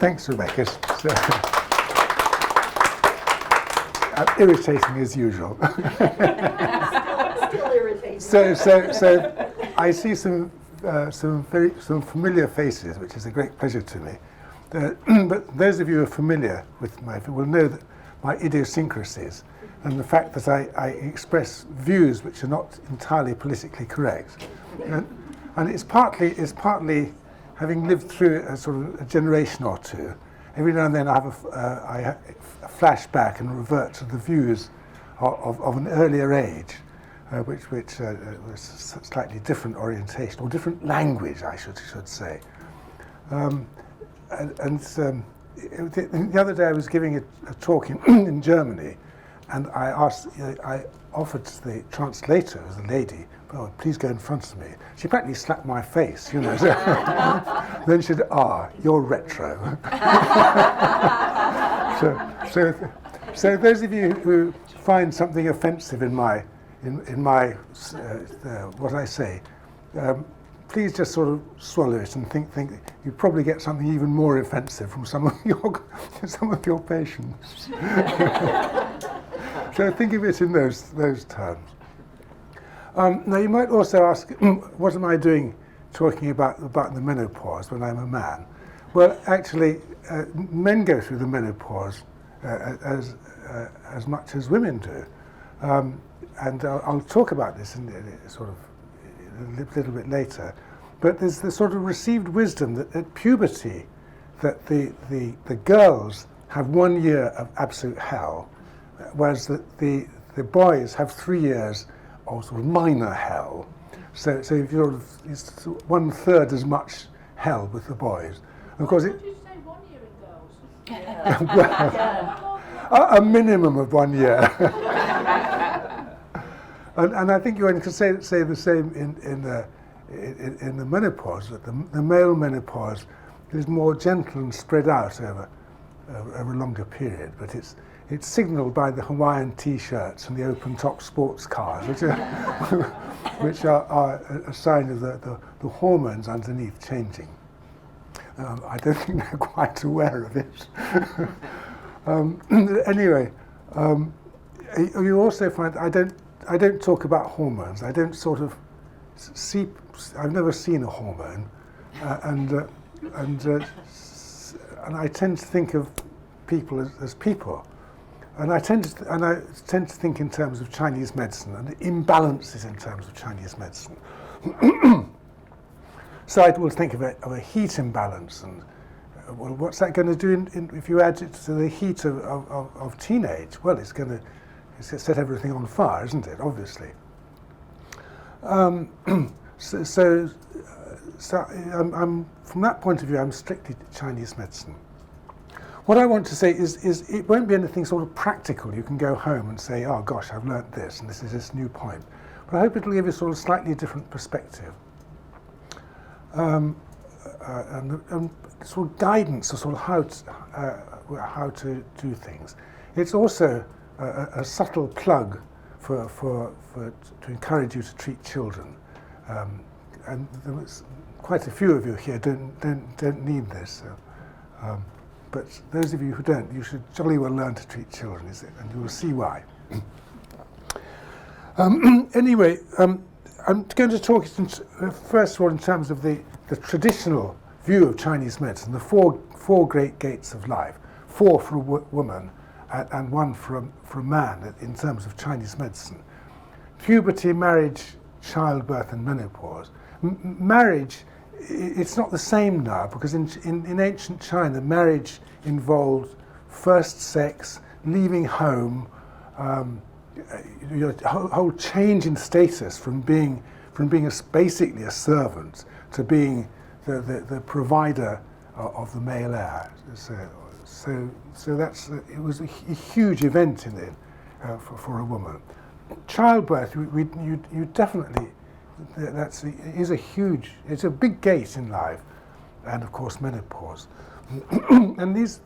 Thanks, Rebecca. Irritating as usual. Still irritating. So I see some familiar faces, which is a great pleasure to me. But those of you who are familiar with will know that my idiosyncrasies and the fact that I express views which are not entirely politically correct, and it's partly having lived through a sort of a generation or two. Every now and then I have a flashback and revert to the views of an earlier age, which was a slightly different orientation or different language, I should say. The other day I was giving a talk in Germany, and I offered to the translator, who was a lady, "Oh, please go in front of me." She practically slapped my face, you know. Then she said, "You're retro." So those of you who find something offensive in my what I say, please just sort of swallow it and think you probably get something even more offensive from some of your patients. So think of it in those terms. Now you might also ask, what am I doing talking about the menopause when I'm a man? Well, actually, men go through the menopause as much as women do, and I'll talk about this in sort of a little bit later. But there's the sort of received wisdom that at puberty, that the girls have 1 year of absolute hell, whereas the boys have 3 years of sort of minor hell. So if it's 1/3 as much hell with the boys. Of course, What did you say 1 year in girls? a minimum of 1 year. and I think you can say the same in the menopause, that the male menopause is more gentle and spread out over a longer period, but it's signalled by the Hawaiian T-shirts and the open-top sports cars, which are a sign of the hormones underneath changing. I don't think they're quite aware of it. Anyway, you also find I don't talk about hormones. I don't sort of see. I've never seen a hormone, and I tend to think of people as people. And I tend to think in terms of Chinese medicine and imbalances in terms of Chinese medicine. So I will think of a heat imbalance, and well, what's that going to do if you add it to the heat of teenage? Well, it's going to set everything on fire, isn't it? Obviously. So I'm from that point of view, I'm strictly Chinese medicine. What I want to say is it won't be anything sort of practical. You can go home and say, "Oh gosh, I've learnt this, and this is this new point." But I hope it'll give you sort of slightly different perspective, and sort of guidance or sort of how to do things. It's also a subtle plug to encourage you to treat children, and there's quite a few of you here don't need this. So, but those of you who don't, you should jolly well learn to treat children, and you will see why. Anyway, I'm going to talk first of all in terms of the traditional view of Chinese medicine, the four great gates of life, 4 for a woman and 1 for a man in terms of Chinese medicine. Puberty, marriage, childbirth and menopause. Marriage, it's not the same now, because in ancient China, marriage involved first sex, leaving home, your whole change in status from being basically a servant to being the provider of the male heir. So it was a huge event in it for a woman. Childbirth, you definitely. It's a big gate in life, and of course menopause. And these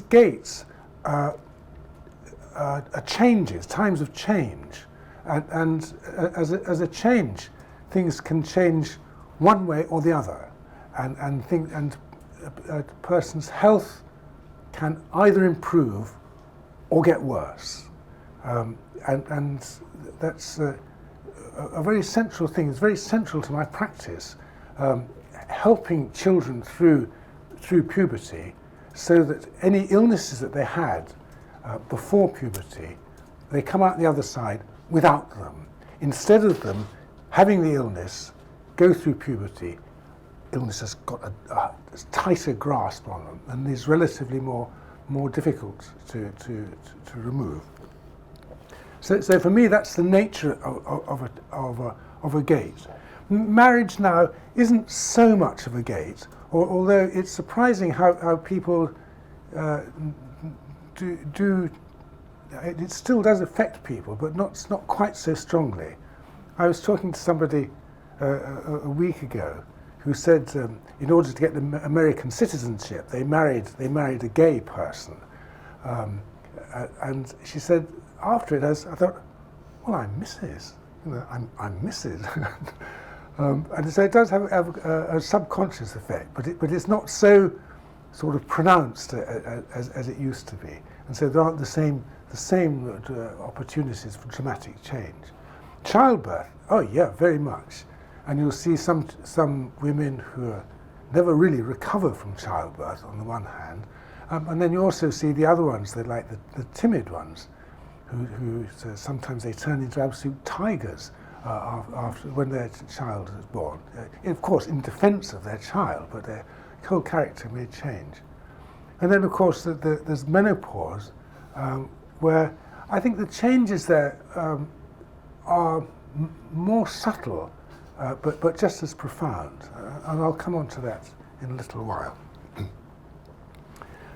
gates are changes, times of change, and as a change, things can change one way or the other, and a person's health can either improve or get worse. And that's a very central thing. It's very central to my practice, helping children through puberty, so that any illnesses that they had before puberty, they come out the other side without them. Instead of them having the illness, go through puberty, illness has got a tighter grasp on them and is relatively more difficult to remove. So for me, that's the nature of a gate. Marriage now isn't so much of a gate, although it's surprising how people do. It still does affect people, but not quite so strongly. I was talking to somebody a week ago who said in order to get the American citizenship, they married a gay person, and she said after it, I thought, well, I'm Mrs. I'm Mrs. And so it does have a subconscious effect, but it's not so sort of pronounced as it used to be, and so there aren't the same opportunities for dramatic change. Childbirth, oh yeah, very much. And you'll see some women who never really recover from childbirth on the one hand, and then you also see the other ones, they're like the timid ones, who sometimes they turn into absolute tigers after when their child is born. Of course, in defence of their child, but their whole character may change. And then, of course, there's menopause, where I think the changes there are more subtle, but just as profound, and I'll come on to that in a little while.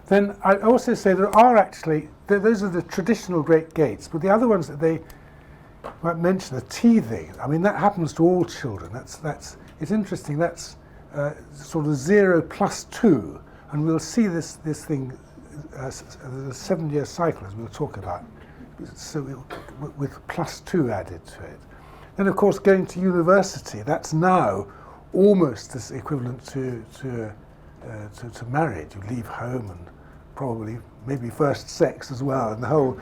Then I also say there are actually, those are the traditional great gates, but the other ones that they might mention are teething. I mean, that happens to all children. It's interesting. That's sort of 0 plus 2, and we'll see this thing, the 7-year cycle, as we'll talk about, so with plus 2 added to it. Then, of course, going to university, that's now almost as equivalent to marriage. You leave home and probably maybe first sex as well, and the whole,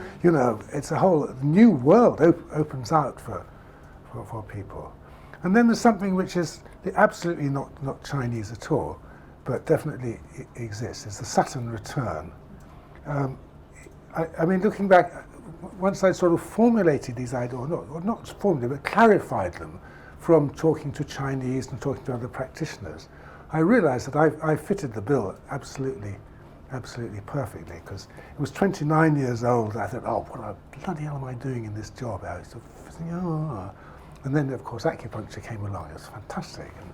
it's a whole new world opens out for people. And then there's something which is absolutely not Chinese at all, but definitely exists. It's the Saturn return. I mean, looking back, once I sort of formulated these ideas, or not formulated, but clarified them from talking to Chinese and talking to other practitioners, I realized that I fitted the bill absolutely perfectly, because it was 29 years old. I thought, oh, what the bloody hell am I doing in this job? I was sort of thinking, and then, of course, acupuncture came along. It was fantastic, and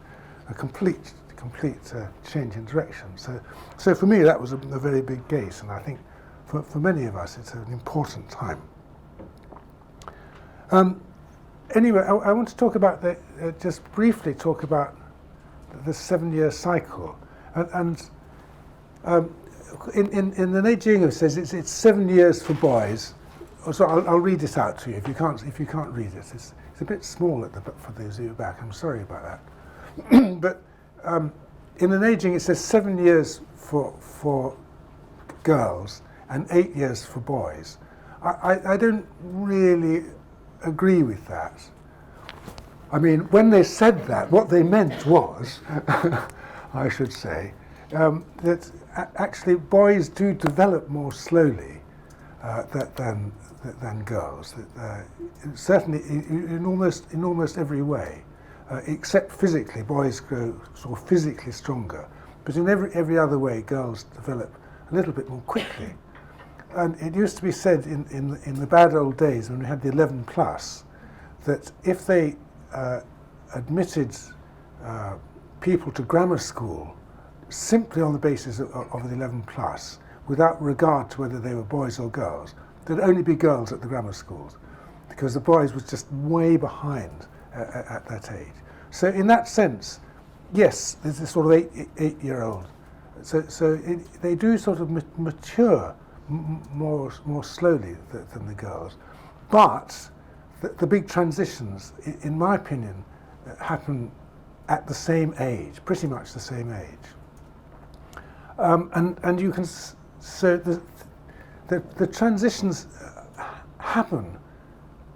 a complete change in direction. So for me, that was a very big gate, and I think for many of us, it's an important time. Anyway, I want to talk about just briefly talk about the 7-year cycle, and in the Neijing it says it's 7 years for boys. So I'll read this out to you if you can't read it. It's a bit small for those of you back. I'm sorry about that. But in the Neijing it says 7 years for girls and 8 years for boys. I don't really agree with that. I mean, when they said that, what they meant was, I should say, that actually boys do develop more slowly than girls. Certainly, in almost every way, except physically, boys grow sort of physically stronger. But in every other way, girls develop a little bit more quickly. And it used to be said in the bad old days when we had the 11 plus, that if they admitted people to grammar school simply on the basis of the 11 plus, without regard to whether they were boys or girls, there'd only be girls at the grammar schools, because the boys was just way behind at that age. So in that sense, yes, there's this sort of 8-year-old. So they do sort of mature more slowly than the girls, but the big transitions, in my opinion, happen at the same age, pretty much the same age. And you can so the transitions happen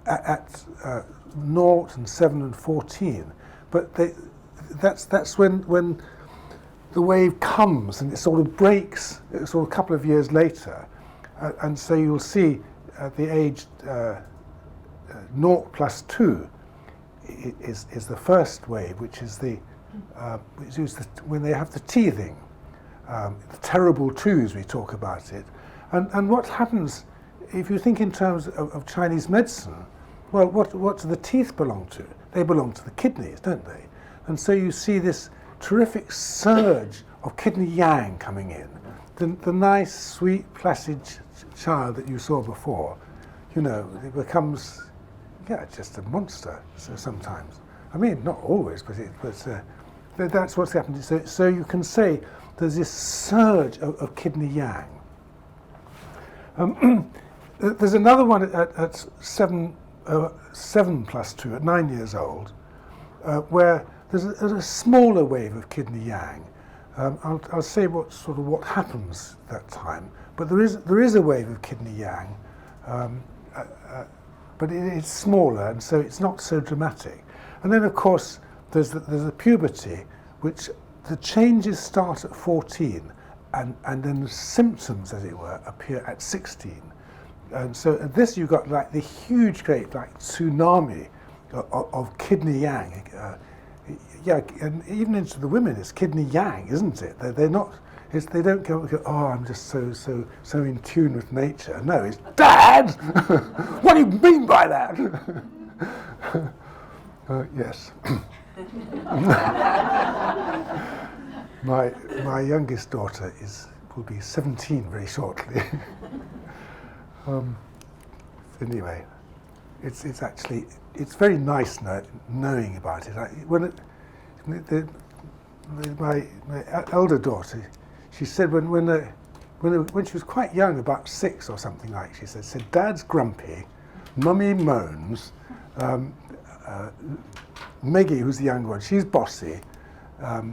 at 0 and 7 and 14, but that's when the wave comes and it sort of breaks sort of a couple of years later, and so you'll see at the age 0 plus 2 is the first wave, which is when they have the teething, the terrible twos we talk about it, and what happens if you think in terms of Chinese medicine. Well, what do the teeth belong to? They belong to the kidneys, don't they? And so you see this terrific surge of kidney yang coming in. The nice, sweet, placid child that you saw before, it becomes, just a monster. So sometimes, I mean, not always, but that's what's happening. So you can say there's this surge of kidney yang. There's another one at 7 plus 2, at 9 years old, where there's a smaller wave of kidney yang. I'll say what happens that time, but there is a wave of kidney yang, but it's smaller, and so it's not so dramatic. And then, of course, there's the puberty, which the changes start at 14, and then the symptoms, as it were, appear at 16. And so at this you've got like the huge, great like tsunami of kidney yang. And even into the women, it's kidney yang, isn't it? They're not. They don't go, oh, I'm just so in tune with nature. No, it's Dad. What do you mean by that? Yes. My youngest daughter will be 17 very shortly. Anyway, it's actually very nice knowing about it. My elder daughter, she said when she was quite young, about 6 or something like, she said, Dad's grumpy, Mummy moans, Meggie, who's the younger one, she's bossy. No,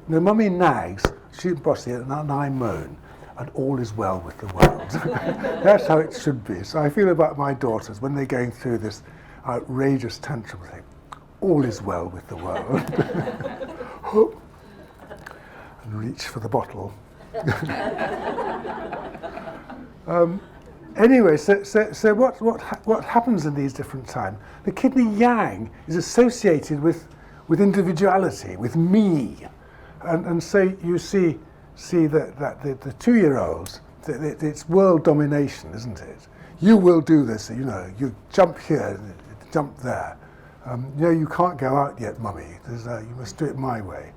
Mummy nags, she's bossy, and I moan. And all is well with the world. That's how it should be. So I feel about my daughters when they're going through this outrageous tantrum thing. All is well with the world. And reach for the bottle. Anyway, so what happens in these different times? The kidney yang is associated with individuality, with me, and so you see that the 2-year-olds, it's world domination, isn't it? You will do this, you jump here, jump there. You can't go out yet, Mummy. You must do it my way.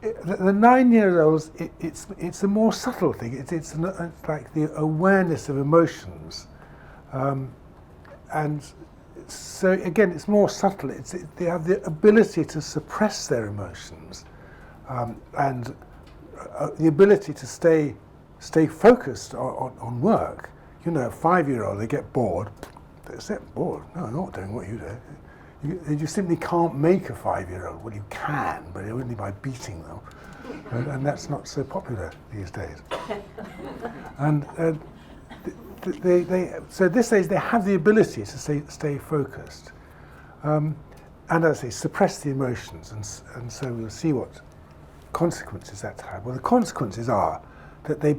The 9-year-olds, it's a more subtle thing. It's like the awareness of emotions, and so again, it's more subtle. They have the ability to suppress their emotions. And the ability to stay focused on work. A 5-year-old, they get bored. They say, bored? No, I'm not doing what you do. You simply can't make a 5-year-old. Well, you can, but only by beating them. And that's not so popular these days. And so this age, they have the ability to stay focused. And as they suppress the emotions, and so we'll see what consequences that have. Well, the consequences are that they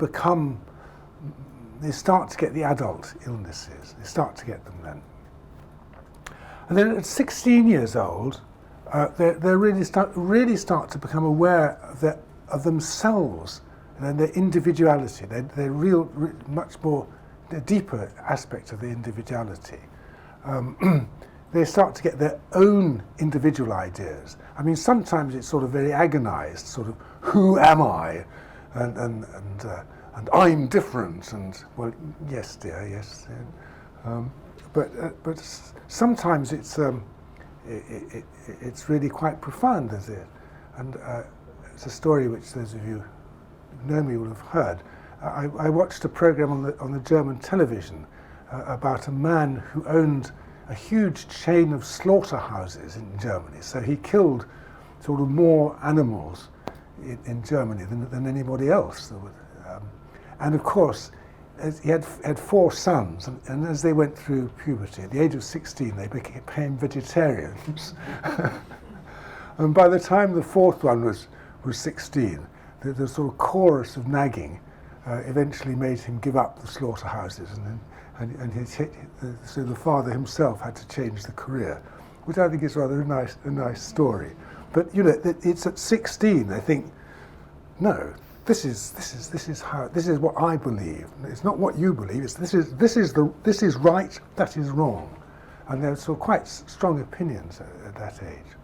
start to get the adult illnesses. They start to get them then. And then at 16 years old, they really start to become aware of themselves and their individuality. They're much more the deeper aspect of the individuality. They start to get their own individual ideas. I mean, sometimes it's sort of very agonized, sort of, who am I? And I'm different, and, well, yes, dear, yes. But sometimes it's really quite profound, is it? And it's a story which those of you who know me will have heard. I watched a program on the German television about a man who owned a huge chain of slaughterhouses in Germany. So he killed sort of more animals in Germany than anybody else. And of course, he had 4 sons, and as they went through puberty, at the age of 16, they became vegetarians. And by the time the 4th one was 16, the sort of chorus of nagging eventually made him give up the slaughterhouses, so the father himself had to change the career, which I think is rather a nice story. But it's at 16 I think, no, this is what I believe. It's not what you believe. This is right. That is wrong, and there were quite strong opinions at that age.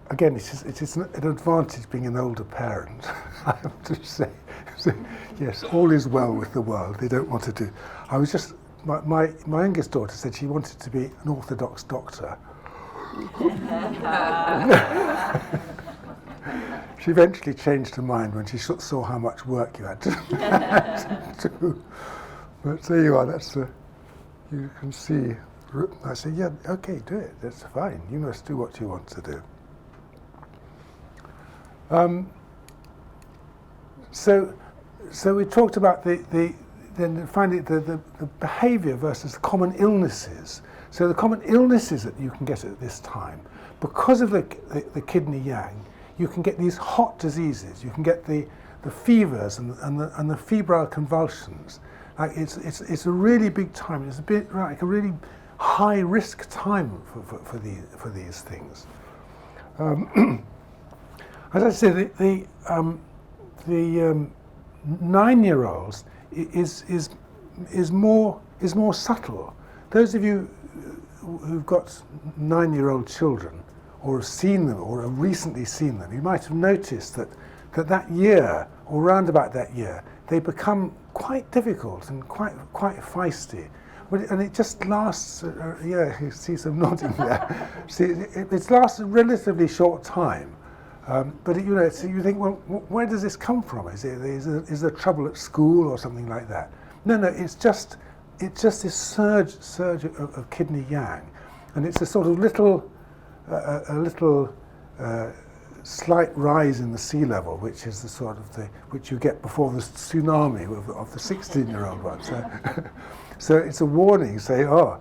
Again, it is an advantage being an older parent, I have to say. So, yes, all is well with the world. They don't want to do. I was just my youngest daughter said she wanted to be an Orthodox doctor. She eventually changed her mind when she saw how much work you had to do. But there you are. You can see. I say, yeah, okay, do it. That's fine. You must do what you want to do. So we talked about then finally the behaviour versus the common illnesses. So the common illnesses that you can get at this time, because of the kidney yang, you can get these hot diseases. You can get the fevers and the febrile convulsions. Like it's a really big time. It's a bit like a really high risk time for these things. As I say, the 9-year-olds is more subtle. Those of you who've got 9-year-old children, or have seen them, or have recently seen them, you might have noticed that year, or round about that year, they become quite difficult and quite feisty. And it just lasts, you see some nodding there. See, it lasts a relatively short time. But so you think, well, where does this come from? Is there trouble at school or something like that? No, it's just this surge of kidney yang, and it's a sort of little slight rise in the sea level, which is the sort of which you get before the tsunami of the 16-year-old one. So it's a warning, say, oh,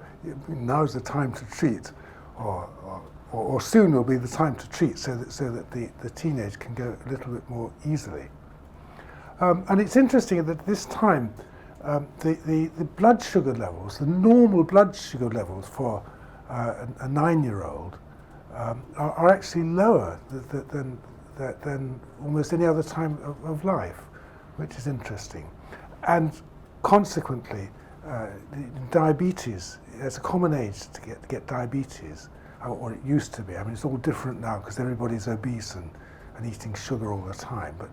now's the time to treat, or soon will be the time to treat, so that the teenage can go a little bit more easily. And it's interesting that at this time, the blood sugar levels, the normal blood sugar levels for a 9-year-old, are actually lower than almost any other time of life, which is interesting. And consequently, diabetes, it's a common age to get diabetes, or it used to be. I mean, it's all different now because everybody's obese and eating sugar all the time. But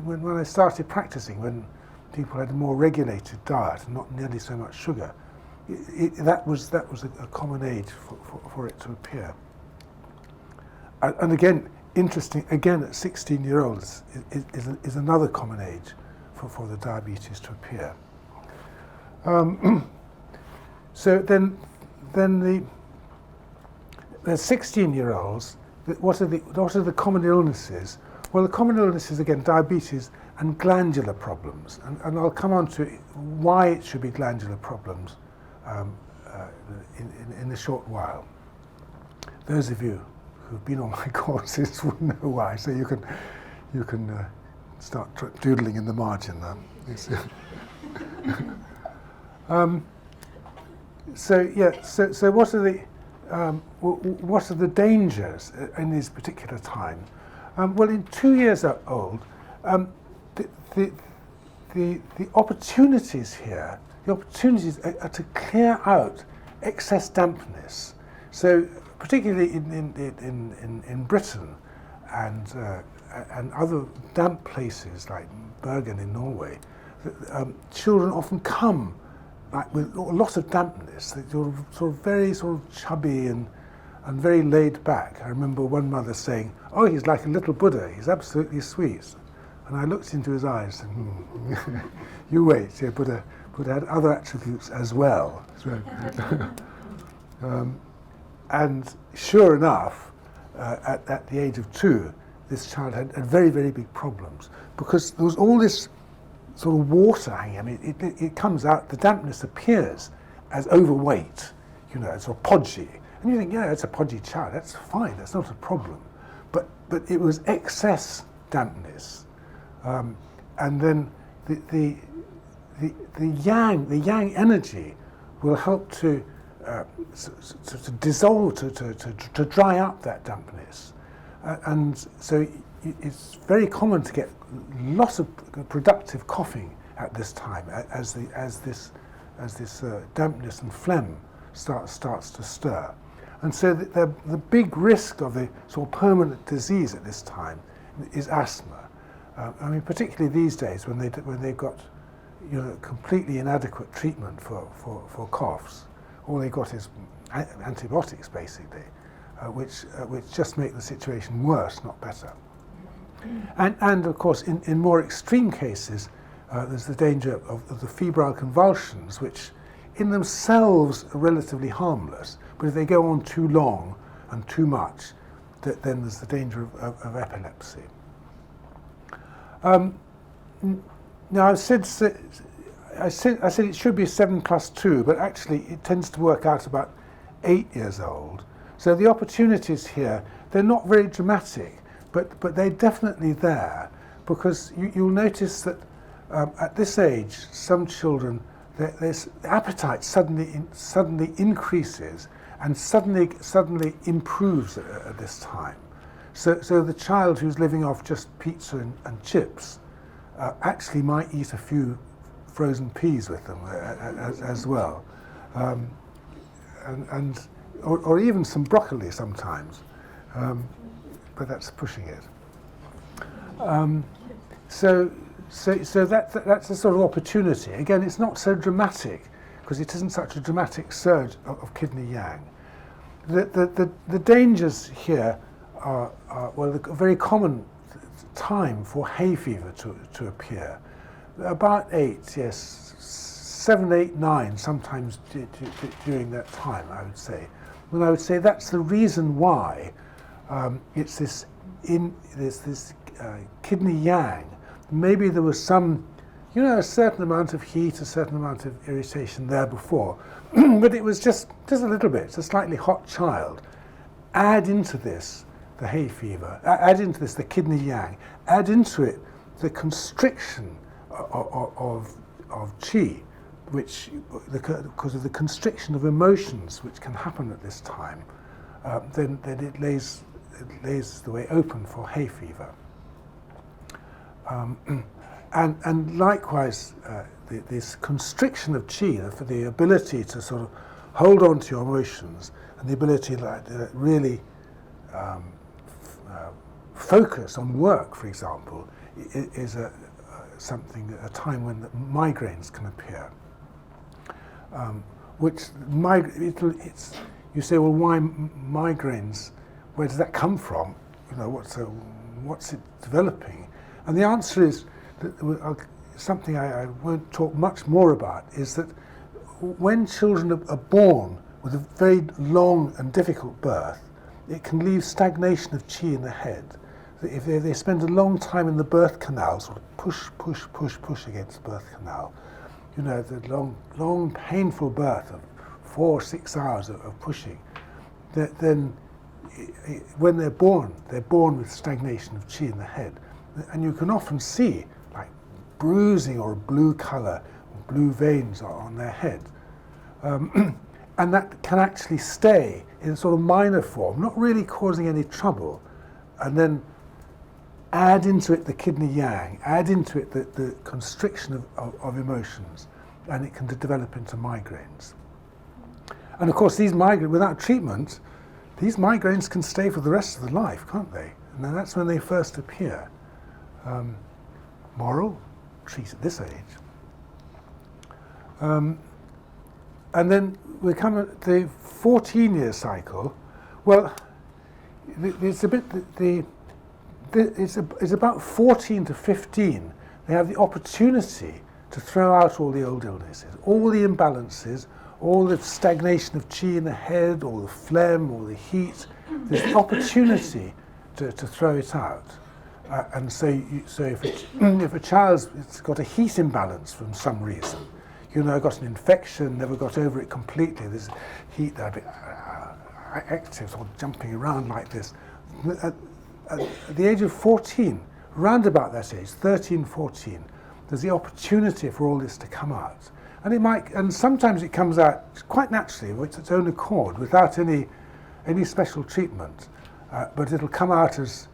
when I started practicing, when people had a more regulated diet and not nearly so much sugar, that was a common age for it to appear. And again, interesting. Again, at 16-year-olds is another common age for the diabetes to appear. So then the 16-year-olds, what are the common illnesses? Well, the common illnesses, again, diabetes and glandular problems, and I'll come on to why it should be glandular problems in a short while. Those of you who've been on my courses will know why. So you can start doodling in the margin now. So what are the dangers in this particular time? Well, in 2 years old, the opportunities here, are to clear out excess dampness. So particularly in Britain and other damp places like Bergen in Norway, children often come with a lot of dampness. They're sort of very chubby and very laid back. I remember one mother saying, "Oh, he's like a little Buddha. He's absolutely sweet." And I looked into his eyes and you wait. Yeah, Buddha but had other attributes as well. So, and sure enough, at the age of 2, this child had very, very big problems because there was all this sort of water hanging. I mean, it comes out, the dampness appears as overweight, you know, sort of podgy. And you think, yeah, it's a podgy child, that's fine, that's not a problem. But it was excess dampness. And then the yang energy will help to dissolve, to dry up that dampness. And so it's very common to get lots of productive coughing at this time as this dampness and phlegm starts to stir. And so the big risk of the sort of permanent disease at this time is asthma. I mean, particularly these days when they've got, you know, completely inadequate treatment for coughs. All they got is antibiotics, basically, which just make the situation worse, not better. And of course, in more extreme cases, there's the danger of the febrile convulsions, which in themselves are relatively harmless, but if they go on too long and too much, then there's the danger of epilepsy. Now I said it should be 7 plus 2, but actually it tends to work out about 8 years old. So the opportunities here, they're not very dramatic, but they're definitely there, because you'll notice that at this age, some children, their appetite suddenly increases and suddenly improves at this time. So the child who's living off just pizza and chips actually might eat a few frozen peas with them as well, or even some broccoli sometimes, but that's pushing it. So that's a sort of opportunity. Again, it's not so dramatic because it isn't such a dramatic surge of kidney yang. The dangers here are well, a very common time for hay fever to appear. About 8, yes, 7, 8, 9, sometimes during that time, I would say. Well, I would say that's the reason why it's this kidney yang. Maybe there was some, you know, a certain amount of heat, a certain amount of irritation there before, but it was just a little bit. It's a slightly hot child. Add into this the hay fever, add into this the kidney yang, add into it the constriction of qi, which, because of the constriction of emotions which can happen at this time, then it lays the way open for hay fever. And likewise, this constriction of qi, for the ability to sort of hold on to your emotions and the ability to really focus on work, for example, is a time when the migraines can appear. You say, well, why migraines? Where does that come from? You know, what's it developing? And the answer is that something I won't talk much more about is that when children are born with a very long and difficult birth, it can leave stagnation of qi in the head. If they spend a long time in the birth canal, sort of push against the birth canal, you know, the long painful birth of 4 or 6 hours of pushing, then when they're born with stagnation of qi in the head. And you can often see like bruising or a blue colour, blue veins on their head. And that can actually stay in a sort of minor form, not really causing any trouble. And then add into it the kidney yang, add into it the constriction of emotions, and it can develop into migraines. And of course, these migraines, without treatment, these migraines can stay for the rest of the life, can't they? And then that's when they first appear. Moral, treat at this age. And then we come at the 14-year cycle. Well, it's a bit it's about 14 to 15. They have the opportunity to throw out all the old illnesses, all the imbalances, all the stagnation of chi in the head, all the phlegm, all the heat. There's the opportunity to throw it out. And so if a child's got a heat imbalance from some reason, got an infection, never got over it completely, there's heat there, a bit active, sort of jumping around like this. At the age of 14, round about that age, 13, 14, there's the opportunity for all this to come out. And sometimes it comes out quite naturally, with its own accord, without any special treatment. But it'll come out as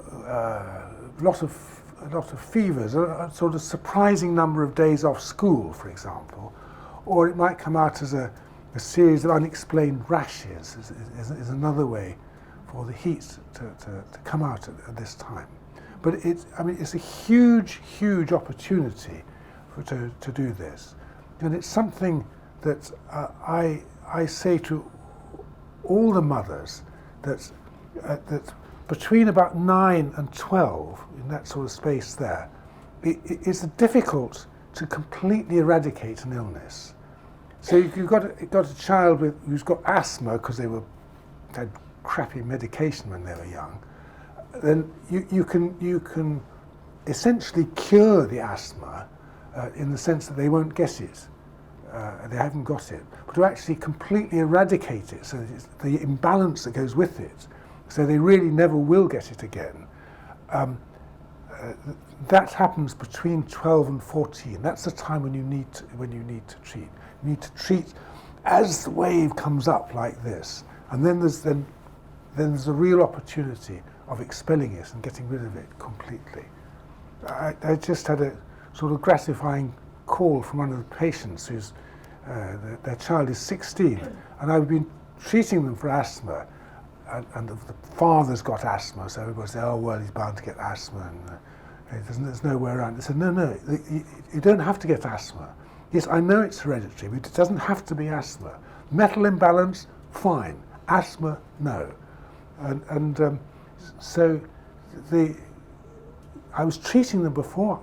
a lot of fevers, a sort of surprising number of days off school, for example. Or it might come out as a series of unexplained rashes, is another way for the heat to come out at this time. But it's a huge, huge opportunity to do this. And it's something that I say to all the mothers that between about 9 and 12, in that sort of space there, it's difficult to completely eradicate an illness. So you've got a child who's got asthma because they had crappy medication when they were young. Then you can essentially cure the asthma in the sense that they won't get it. They haven't got it. But to actually completely eradicate it, so that it's the imbalance that goes with it, so they really never will get it again, that happens between 12 and 14. That's the time when you need to treat. You need to treat as the wave comes up like this, and then there's a real opportunity of expelling it and getting rid of it completely. I just had a sort of gratifying call from one of the patients whose their child is 16, and I've been treating them for asthma, and the father's got asthma, so everybody says, oh well, he's bound to get asthma, and there's no way around it. They said, no, you don't have to get asthma. Yes, I know it's hereditary, but it doesn't have to be asthma. Metal imbalance, fine. Asthma, no. So I was treating them before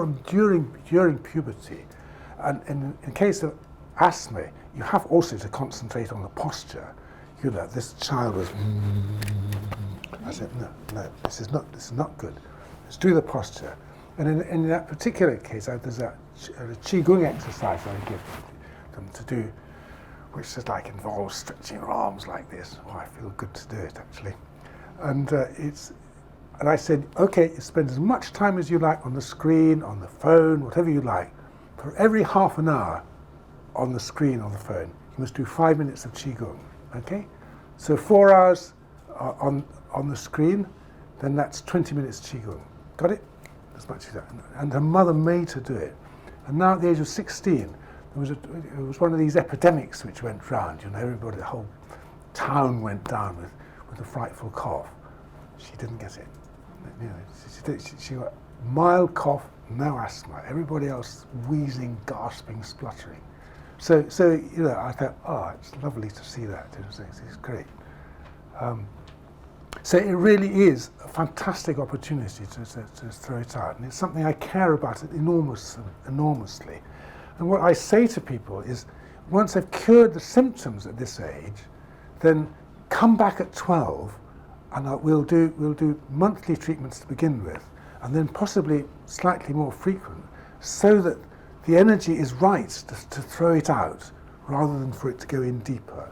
and during puberty, and in case of asthma, you have also to concentrate on the posture. This child was. I said, no, this is not good. Let's do the posture. And in that particular case, there's a qigong exercise I give them to do, which is involves stretching your arms like this. Oh, I feel good to do it actually. And and I said, okay, you spend as much time as you like on the screen, on the phone, whatever you like. For every half an hour on the screen, on the phone, you must do 5 minutes of qigong. Okay, so 4 hours on the screen, then that's 20 minutes qigong. Got it? As much as that. And her mother made her do it. And now at the age of 16, it was one of these epidemics which went round. Everybody, the whole town went down with a frightful cough. She didn't get it. She got mild cough, no asthma. Everybody else wheezing, gasping, spluttering. So I thought, oh, it's lovely to see that. It's great. So it really is a fantastic opportunity to throw it out, and it's something I care about enormously. And what I say to people is, once they've cured the symptoms at this age, then come back at 12, and we'll do monthly treatments to begin with, and then possibly slightly more frequent, so that the energy is right to throw it out, rather than for it to go in deeper.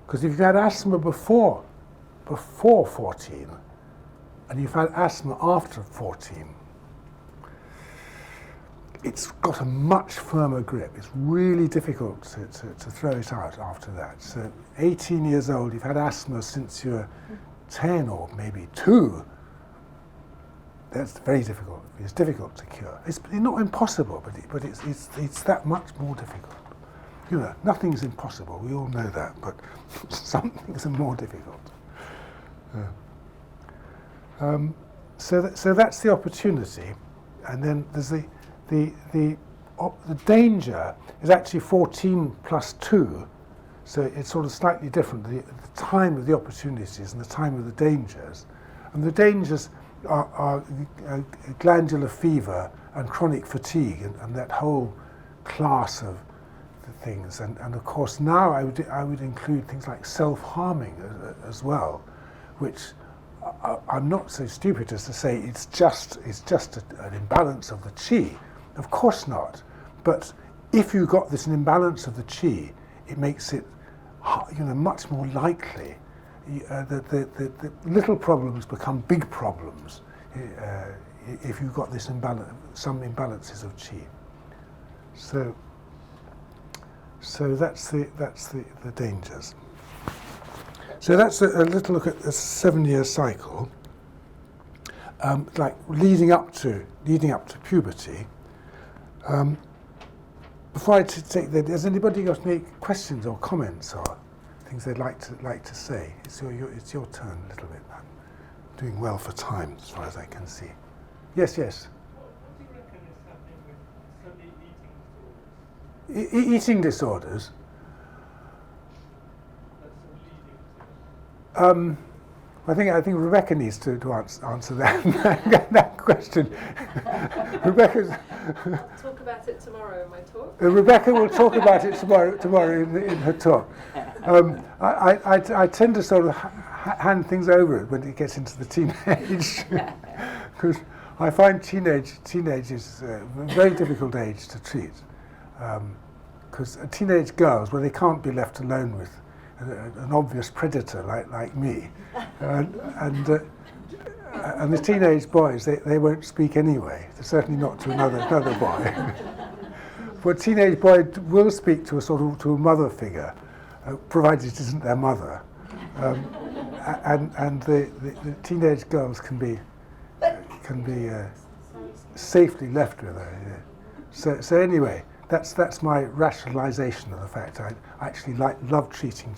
Because if you've had asthma before 14, and you've had asthma after 14, it's got a much firmer grip. It's really difficult to throw it out after that. So 18 years old, you've had asthma since you're 10 or maybe 2. That's very difficult. It's difficult to cure. It's not impossible, but it's that much more difficult. Nothing's impossible. We all know that, but some things are more difficult. So that's the opportunity, and then there's the danger is actually 14 plus 2, so it's sort of slightly different. The time of the opportunities and the time of the dangers, and the dangers are glandular fever and chronic fatigue, and that whole class of the things. And of course now I would include things like self-harming as well, which I'm not so stupid as to say it's just an imbalance of the qi. Of course not. But if you've got this imbalance of the qi, it makes it much more likely that the little problems become big problems if you've got this some imbalances of qi. So that's the dangers. So that's a little look at a 7-year cycle, like leading up to puberty. Before I take that, has anybody got any questions or comments or things they'd like to say? It's your turn a little bit. I'm doing well for time as far as I can see. Yes. What do you reckon is happening with so many eating disorders? Eating disorders. That's some leading to. I think Rebecca needs to answer that question. Rebecca's. I'll talk about it tomorrow in my talk. Rebecca will talk about it tomorrow in her talk. I tend to sort of hand things over when it gets into the teenage, because I find teenage is a very difficult age to treat, because teenage girls, well, they can't be left alone with an obvious predator like me, and the teenage boys, they won't speak anyway. Certainly not to another boy. But a teenage boy will speak to a mother figure, provided it isn't their mother, and the teenage girls can be safely left with her. Yeah. So anyway, that's my rationalisation of the fact I actually love treating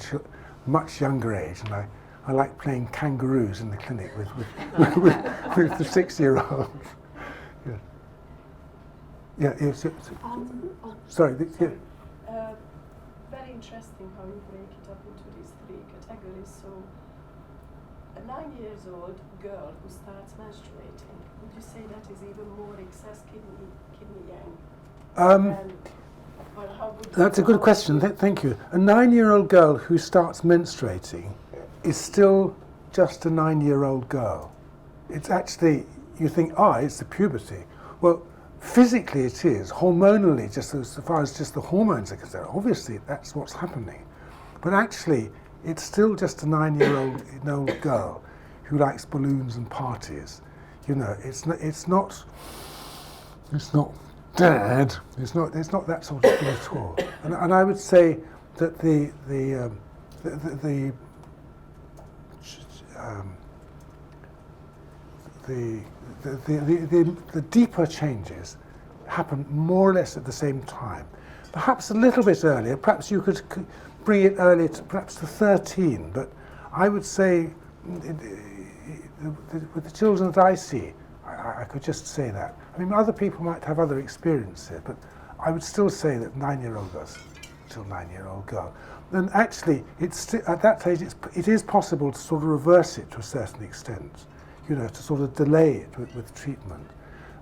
much younger age, and I like playing kangaroos in the clinic with the 6-year-olds. Yeah. Sorry. Very interesting how you break it up into these 3 categories. So, a 9-year-old girl who starts menstruating, would you say that is even more excess kidney yang? That's a good question. Thank you. A 9-year-old girl who starts menstruating is still just a 9-year-old girl. It's actually, you think, it's the puberty. Well, physically it is. Hormonally, just as far as just the hormones are concerned, obviously that's what's happening. But actually, it's still just a 9-year-old girl who likes balloons and parties. It's not Dad. It's not that sort of thing at all. And I would say that the deeper changes happen more or less at the same time. Perhaps a little bit earlier. Perhaps you could bring it earlier to perhaps to 13. But I would say with the children that I see, I could just say that. I mean, other people might have other experiences, but I would still say that 9-year-old girls, still 9-year-old girl. And actually, at that age, it is possible to sort of reverse it to a certain extent, to sort of delay it with treatment.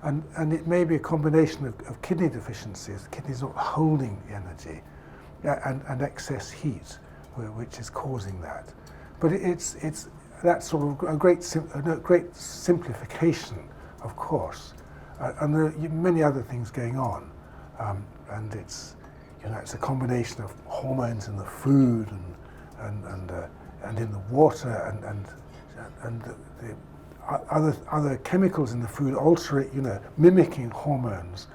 And it may be a combination of kidney deficiencies, the kidneys not holding the energy, and excess heat, which is causing that. But that's sort of a great simplification, of course, and there are many other things going on, and it's a combination of hormones in the food and in the water and the other chemicals in the food alter it, mimicking hormones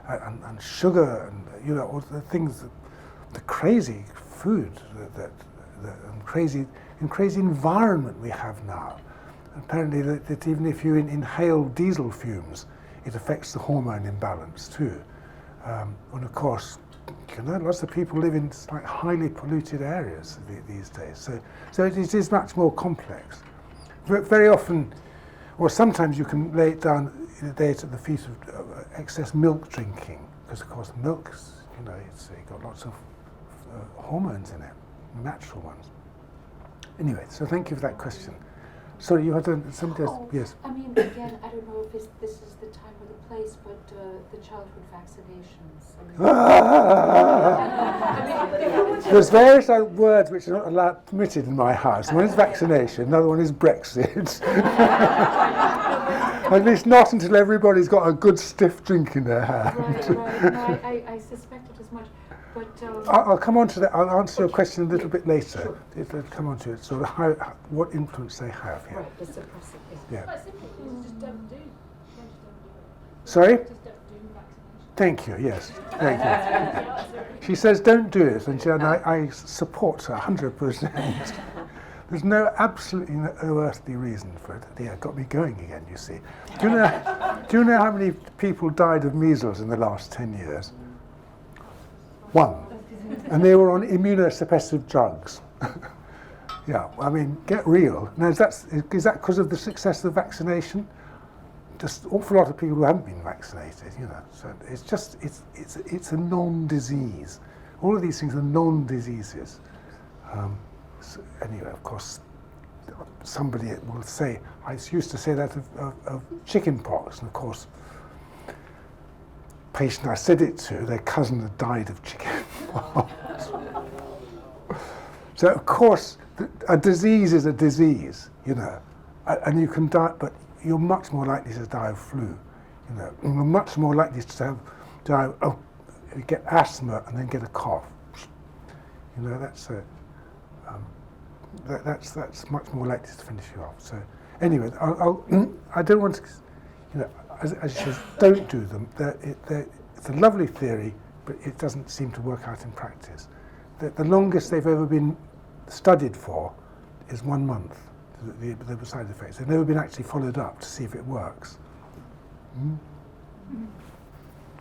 and sugar and all the things, the crazy food and crazy environment we have now. Apparently that even if you inhale diesel fumes, it affects the hormone imbalance too. And of course, lots of people live in like highly polluted areas these days. So it is much more complex. Very often, or sometimes you can lay it at the feet of excess milk drinking, because of course milk's, it's got lots of hormones in it, natural ones. Anyway, so thank you for that question. Sorry, you had somebody else? Oh, Yes. I mean, again, I don't know if this is the time or the place, but the childhood vaccinations. There's various words which are not allowed, permitted in my house. One is vaccination, another one is Brexit. At least not until everybody's got a good stiff drink in their hand. Right. No, I suspected as much. But I'll come on to that. I'll answer your question a little bit later. I'll come on to it. Sort of what influence they have. Yeah. right, the suppressive. Yeah. Quite simply, you just don't do. You just don't do it. Sorry. Just don't do vaccination. Thank you. Yes. Thank you. She says don't do it, and I support her 100%. There's absolutely no earthly reason for it. Yeah, it got me going again. You see. Do you know how many people died of measles in the last 10 years? 1. And they were on immunosuppressive drugs. Yeah, I mean, get real. Now, is that because of the success of vaccination? Just an awful lot of people who haven't been vaccinated, you know. So it's a non-disease. All of these things are non-diseases. So anyway, of course, somebody will say, I used to say that of chicken pox, and of course, patient I said it to, their cousin had died of chicken pox. So of course, a disease is a disease, you know, and you can die, but you're much more likely to die of flu, you know, and you're much more likely to die of, you get asthma and then get a cough. You know, that's much more likely to finish you off. So anyway, I don't want to, you know, as she says, don't do them. It's a lovely theory, but it doesn't seem to work out in practice. The longest they've ever been studied for is 1 month, the side effects. They've never been actually followed up to see if it works.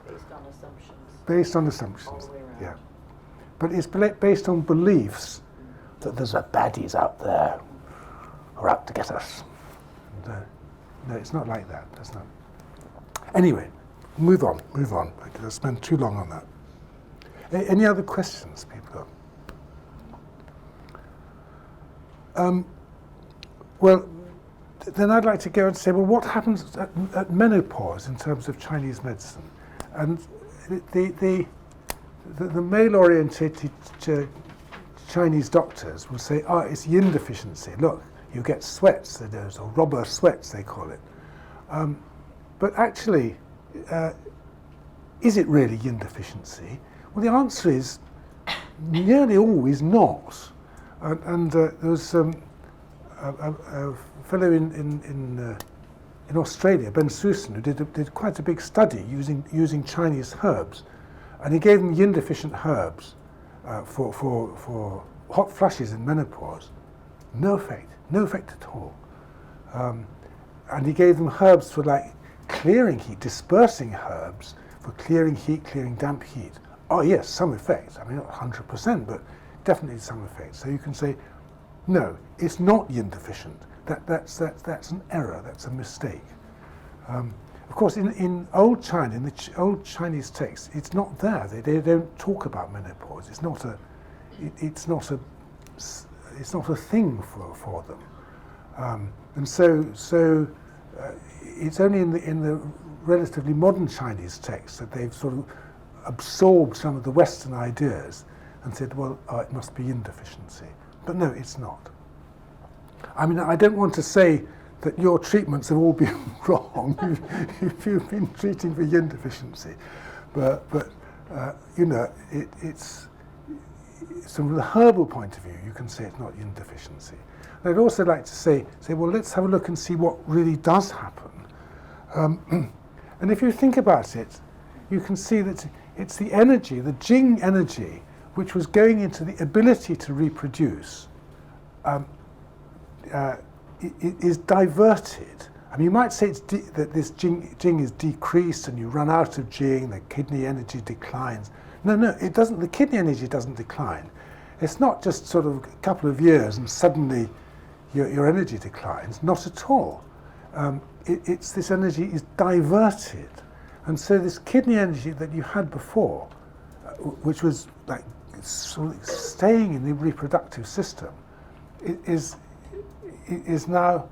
Based on assumptions. Based on assumptions, All the way around. yeah. But it's based on beliefs that there's baddies out there who are out to get us. And, no, it's not like that. That's not. Anyway, move on. I could spend too long on that. Any other questions, people? Well, then I'd like to go and say, well, what happens at menopause in terms of Chinese medicine? And the male-oriented Chinese doctors will say, it's yin deficiency. Look, you get sweats, or robber sweats, they call it. But actually, is it really yin deficiency? Well, the answer is nearly always not. And there was a fellow in Australia, Ben Susan, who did quite a big study using Chinese herbs, and he gave them yin deficient herbs for hot flushes in menopause. No effect at all. And he gave them herbs for like clearing heat, dispersing herbs for clearing heat, clearing damp heat. Oh yes, some effect. I mean, not 100%, but definitely some effect. So you can say, no, it's not yin deficient. That's an error. That's a mistake. Of course, in old China, in the old Chinese texts, it's not there. They don't talk about menopause. It's not a thing for them. And so it's only in the relatively modern Chinese texts that they've sort of absorbed some of the Western ideas and said, well, it must be yin deficiency. But no, it's not. I mean, I don't want to say that your treatments have all been wrong if you've been treating for yin deficiency. But you know, it's from the herbal point of view, you can say it's not yin deficiency. And I'd also like to say, well, let's have a look and see what really does happen. And if you think about it, you can see that it's the energy, the Jing energy, which was going into the ability to reproduce, is diverted. I mean, you might say that this Jing is decreased and you run out of Jing, the kidney energy declines. No, it doesn't. The kidney energy doesn't decline. It's not just sort of a couple of years and suddenly your energy declines. Not at all. It's this energy is diverted. And so this kidney energy that you had before, which was like sort of staying in the reproductive system, is now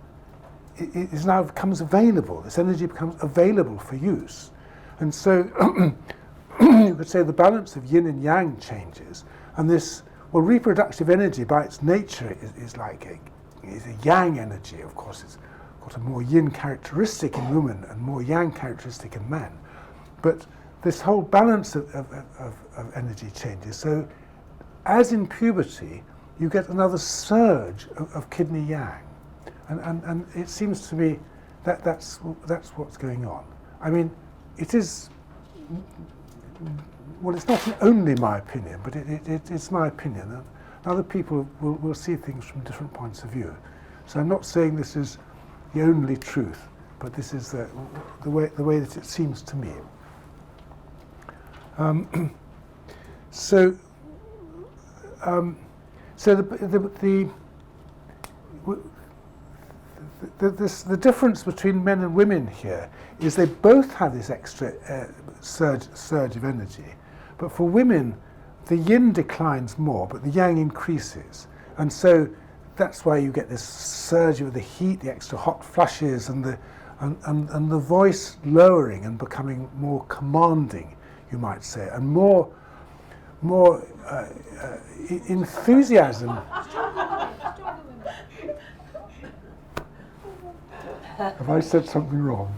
it is now becomes available. This energy becomes available for use, and so you could say the balance of yin and yang changes, and this reproductive energy by its nature is like is a yang energy. Of course, it's got a more yin characteristic in women and more yang characteristic in men, but this whole balance of energy changes. So, as in puberty, you get another surge of kidney yang, and it seems to me that that's what's going on. I mean, it is. Well, it's not only my opinion, but it's my opinion, and other people will see things from different points of view. So I'm not saying this is the only truth, but this is the way that it seems to me. So the difference between men and women here is they both have this extra surge of energy, but for women the yin declines more, but the yang increases, and so that's why you get this surge of the heat, the extra hot flushes, and the voice lowering and becoming more commanding, you might say, and more enthusiasm. Have I said something wrong?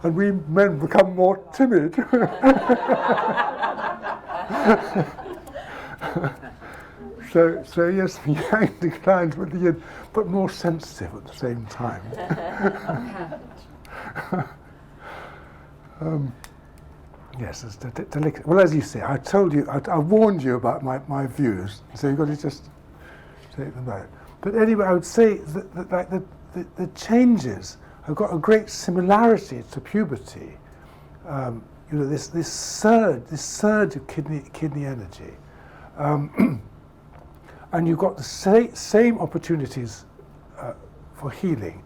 And we men become more timid. So yes, the yang declines with the yin, but more sensitive at the same time. Yes, it's delicate. Well, as you say, I told you, I warned you about my views, so you've got to just take them out. But anyway, I would say that the changes have got a great similarity to puberty. This surge of kidney energy, and you've got the same opportunities for healing,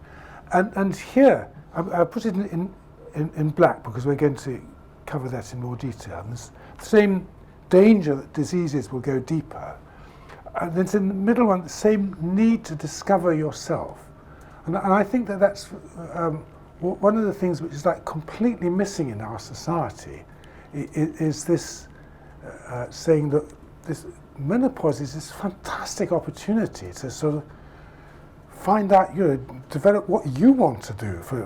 and here I put it in black because we're going to cover that in more detail. And there's the same danger that diseases will go deeper, and then in the middle one, the same need to discover yourself. And I think that's one of the things which is like completely missing in our society is this saying that this menopause is this fantastic opportunity to sort of find out, develop what you want to do for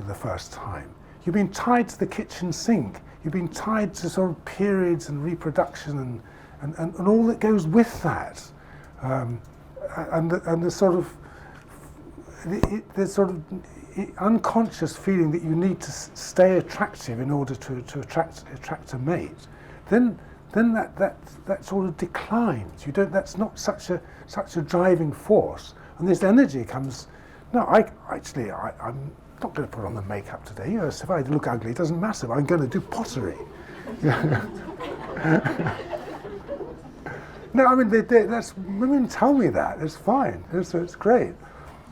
the first time. You've been tied to the kitchen sink. You've been tied to sort of periods and reproduction and all that goes with that, and the sort of the sort of unconscious feeling that you need to stay attractive in order to attract a mate, then that sort of declines. That's not such a driving force, and this energy comes. No, I'm not going to put on the makeup today. If I look ugly, it doesn't matter. I'm going to do pottery. No, I mean that's women tell me that. It's fine. It's great.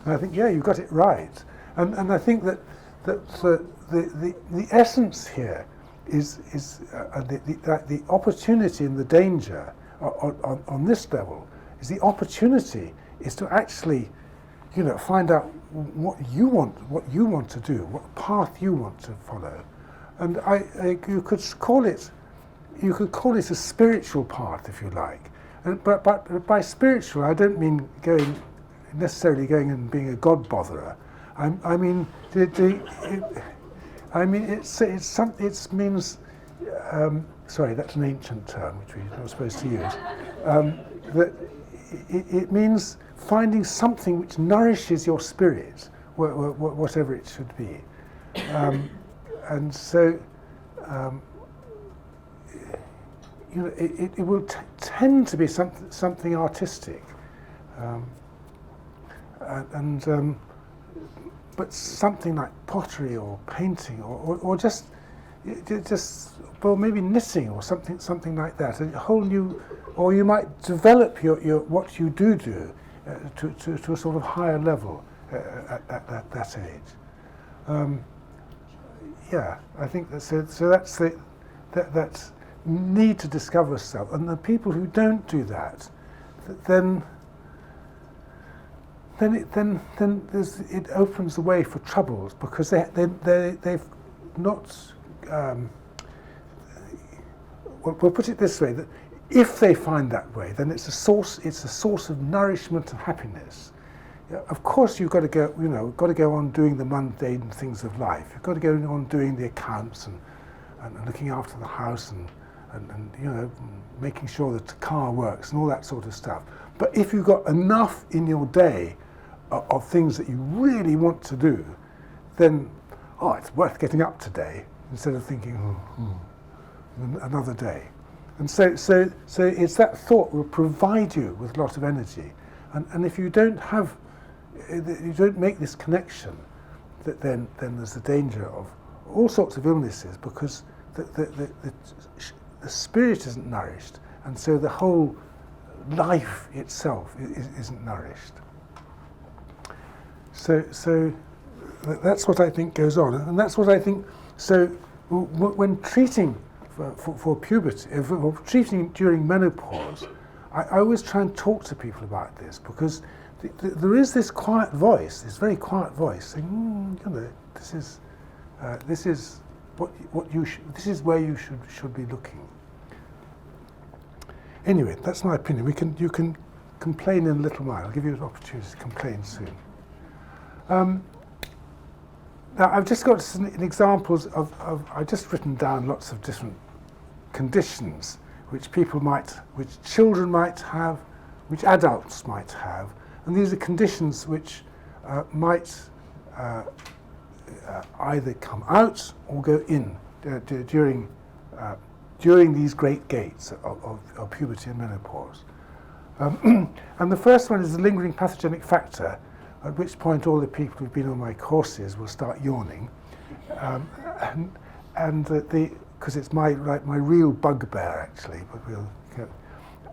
And I think, you've got it right. And I think that the essence here is the opportunity and the danger on this level is the opportunity is to actually, find out what you want to do, what path you want to follow, and you could call it a spiritual path if you like. But by spiritual, I don't mean necessarily going and being a god botherer. I mean it means. Sorry, that's an ancient term which we're not supposed to use. That it means finding something which nourishes your spirit, whatever it should be, and so. It will tend to be something artistic, but something like pottery or painting or just maybe knitting or something like that. A whole new, or you might develop your what you do to a sort of higher level at that age. I think that so that's that's need to discover self, and the people who don't do that, then it opens the way for troubles, because they've not. We'll put it this way: that if they find that way, then it's a source of nourishment and happiness. Yeah, of course, you've got to go. Got to go on doing the mundane things of life. You've got to go on doing the accounts and looking after the house and making sure that the car works and all that sort of stuff. But if you've got enough in your day of things that you really want to do, then it's worth getting up today instead of thinking another day. And so it's that thought will provide you with a lot of energy. And if you don't make this connection, then there's the danger of all sorts of illnesses, because the spirit isn't nourished, and so the whole life itself isn't nourished. So that's what I think goes on, and that's what I think. So when treating for puberty, for treating during menopause, I always try and talk to people about this, because there is this quiet voice, this very quiet voice saying, this is what you should, this is where you should be looking. Anyway, that's my opinion. You can complain in a little while. I'll give you an opportunity to complain soon. Now, I've just got some examples of I've just written down lots of different conditions which children might have, which adults might have, and these are conditions which might either come out or go in during these great gates of puberty and menopause. And the first one is the lingering pathogenic factor, at which point all the people who've been on my courses will start yawning, because it's my real bugbear actually. But we'll go.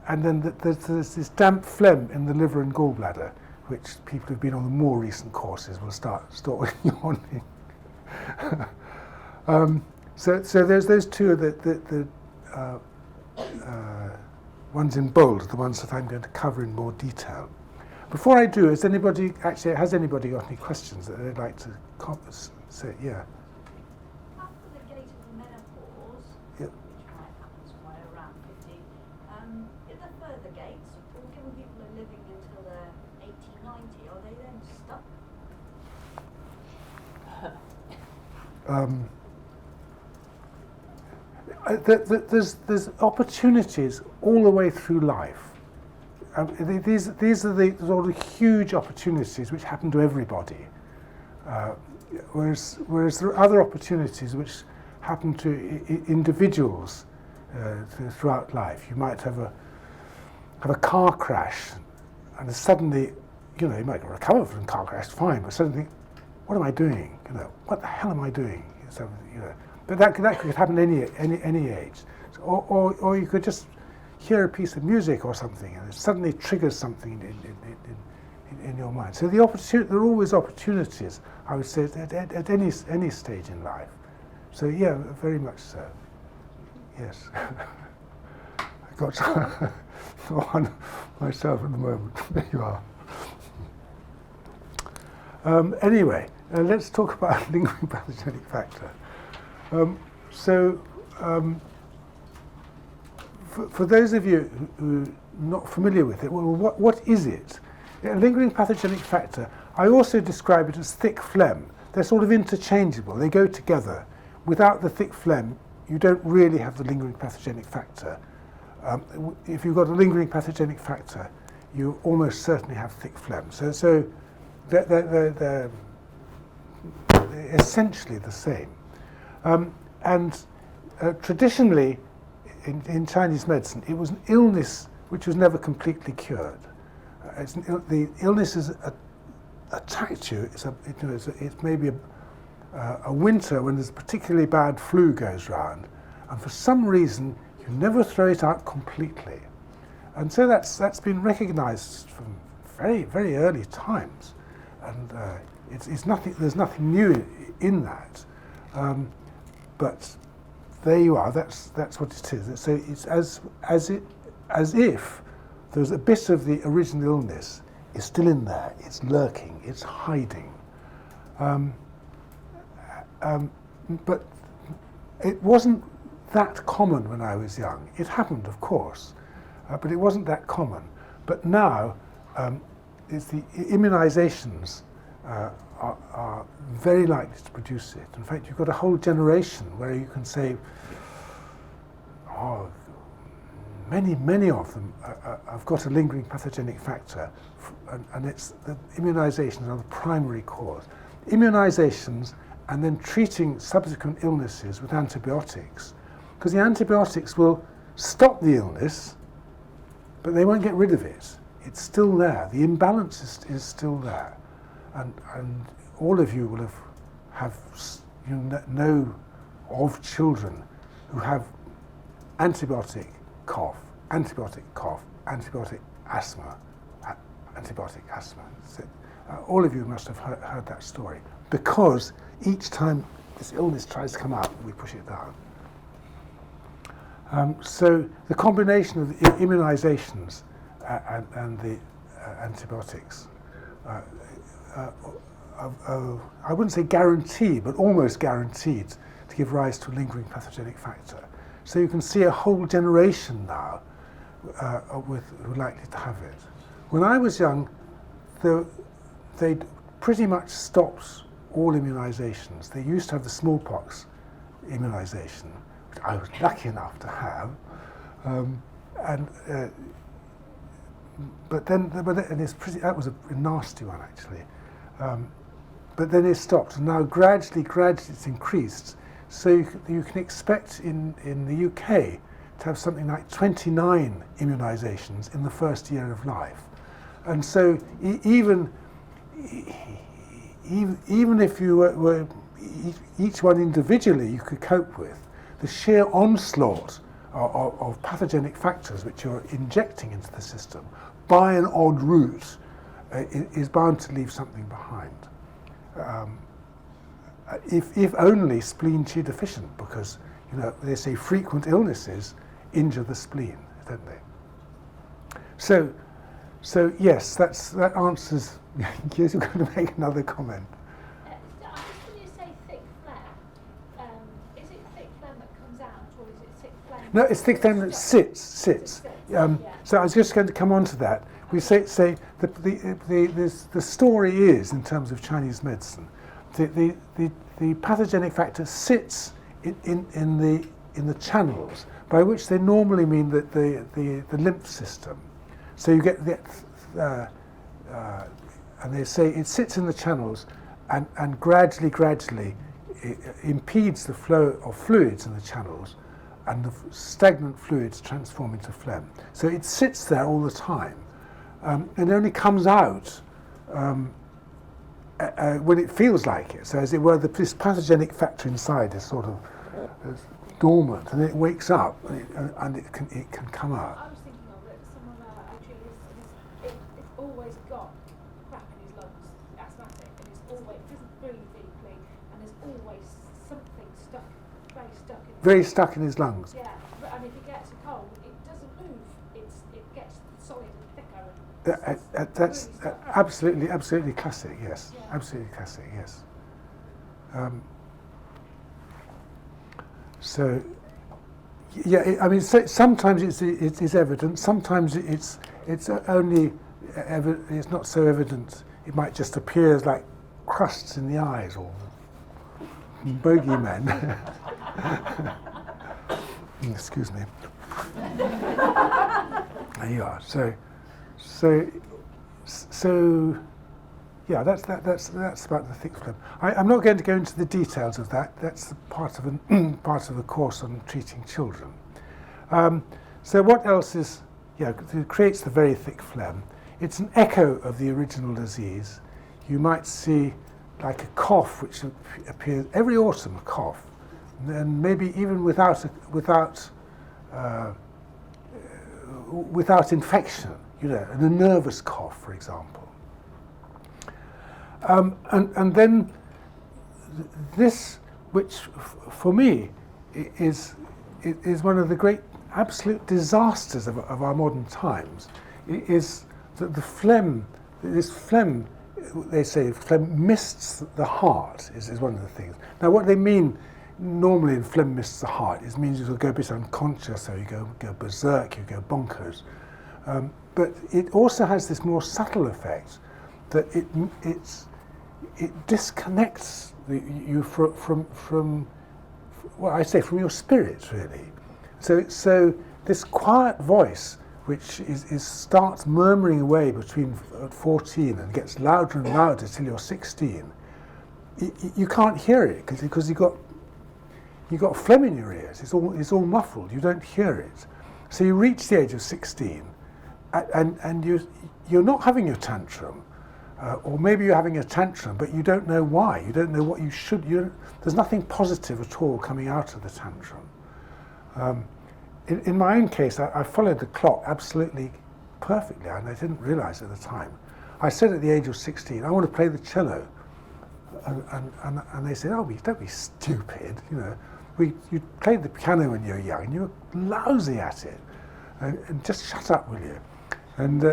And then there's this damp phlegm in the liver and gallbladder, which people who've been on the more recent courses will start yawning. So there's those two, the ones in bold, the ones that I'm going to cover in more detail. Before I do, has anybody got any questions that they'd like to say? Yeah. After the gate of menopause, Yep. which might happen somewhere around 50, in the further gates, or given people are living until they're 80, 90, are they then stuck? There's opportunities all the way through life. These are the sort of huge opportunities which happen to everybody, whereas there are other opportunities which happen to individuals throughout life. You might have a car crash, and suddenly, you might recover from a car crash, fine, but suddenly, what am I doing? What the hell am I doing? So, but that could happen any age, or you could just hear a piece of music or something, and it suddenly triggers something in your mind. So there are always opportunities, I would say, at any stage in life. So yeah, very much so. Yes. I got one myself at the moment. There you are. Anyway, let's talk about lingering pathogenic factor. For those of you who are not familiar with it, well, what is it? A lingering pathogenic factor, I also describe it as thick phlegm. They're sort of interchangeable, they go together. Without the thick phlegm, you don't really have the lingering pathogenic factor. If you've got a lingering pathogenic factor, you almost certainly have thick phlegm. So they're essentially the same. Traditionally, in Chinese medicine, it was an illness which was never completely cured. The illness is attacked you. It's maybe a winter when there's a particularly bad flu goes round, and for some reason you never throw it out completely. And so that's been recognised from very, very early times, and it's nothing. There's nothing new in that, but there you are. That's what it is. So it's as if there's a bit of the original illness is still in there. It's lurking. It's hiding. But it wasn't that common when I was young. It happened, of course, but it wasn't that common. But now, it's the immunisations are very likely to produce it. In fact, you've got a whole generation where you can say, oh, many of them have got a lingering pathogenic factor, and it's the immunisations are the primary cause. Immunisations and then treating subsequent illnesses with antibiotics, because the antibiotics will stop the illness, but they won't get rid of it. It's still there. The imbalance is still there, and all of you will have know of children who have antibiotic cough, antibiotic asthma. So, all of you must have heard that story, because each time this illness tries to come out, we push it down. So the combination of the immunisations and the antibiotics, I wouldn't say guaranteed, but almost guaranteed to give rise to a lingering pathogenic factor. So you can see a whole generation now who are likely to have it. When I was young, they'd pretty much stopped all immunisations. They used to have the smallpox immunisation, which I was lucky enough to have, that was a nasty one actually. But then it stopped, and now gradually it's increased. So you can expect in the UK to have something like 29 immunisations in the first year of life. And so even if you were each one individually you could cope with, the sheer onslaught of pathogenic factors which you're injecting into the system by an odd route is bound to leave something behind. If only spleen Qi deficient, because they say frequent illnesses injure the spleen, don't they? So yes, that answers. Yes, you're going to make another comment. When you say thick phlegm, is it thick phlegm that comes out, or is it thick phlegm? No, it's thick phlegm that sits. So I was just going to come on to that. We say the story is, in terms of Chinese medicine, the pathogenic factor sits in the channels, by which they normally mean that the lymph system. So you get and they say it sits in the channels and gradually it impedes the flow of fluids in the channels, and the stagnant fluids transform into phlegm. So it sits there all the time, and it only comes out when it feels like it. So as it were, this pathogenic factor inside is sort of dormant, and it wakes up and it can come out. I was thinking of it. Someone actually it's always got crap in his lungs, asthmatic, and doesn't breathe deeply, and there's always something very stuck in his lungs. Very stuck in his lungs. Yeah, and if he gets a cold, it doesn't move. It gets solid and thicker. That's absolutely classic. Yes, Yeah. absolutely classic. Yes. So, yeah, I mean, sometimes it is evident. Sometimes it's only it's not so evident. It might just appear as like crusts in the eyes or bogeymen. Excuse me. There you are. So, yeah, that's about the thick phlegm. I'm not going to go into the details of that. That's part of the course on treating children. So what else is? Yeah, it creates the very thick phlegm. It's an echo of the original disease. You might see like a cough, which appears every autumn, a cough, and maybe even without infection. And a nervous cough, for example. And then this, which for me is one of the great absolute disasters of our modern times, is that the phlegm this phlegm, they say phlegm mists the heart is one of the things. Now what they mean normally in phlegm mists the heart, it means you'll go a bit unconscious, or you go berserk, you go bonkers. But it also has this more subtle effect that it disconnects you from well, I say from your spirit, really. So this quiet voice, which starts murmuring away between 14 and gets louder and louder till you're 16, you can't hear it because you've got phlegm in your ears. It's all muffled. You don't hear it. So you reach the age of 16, and you're not having a tantrum, or maybe you're having a tantrum, but you don't know why. You don't know what you should. There's nothing positive at all coming out of the tantrum. In my own case, I followed the clock absolutely perfectly, and I didn't realise at the time. I said at the age of 16, I want to play the cello, and they said, "Oh, don't be stupid. You know, you played the piano when you were young, and you were lousy at it, and just shut up, will you?" And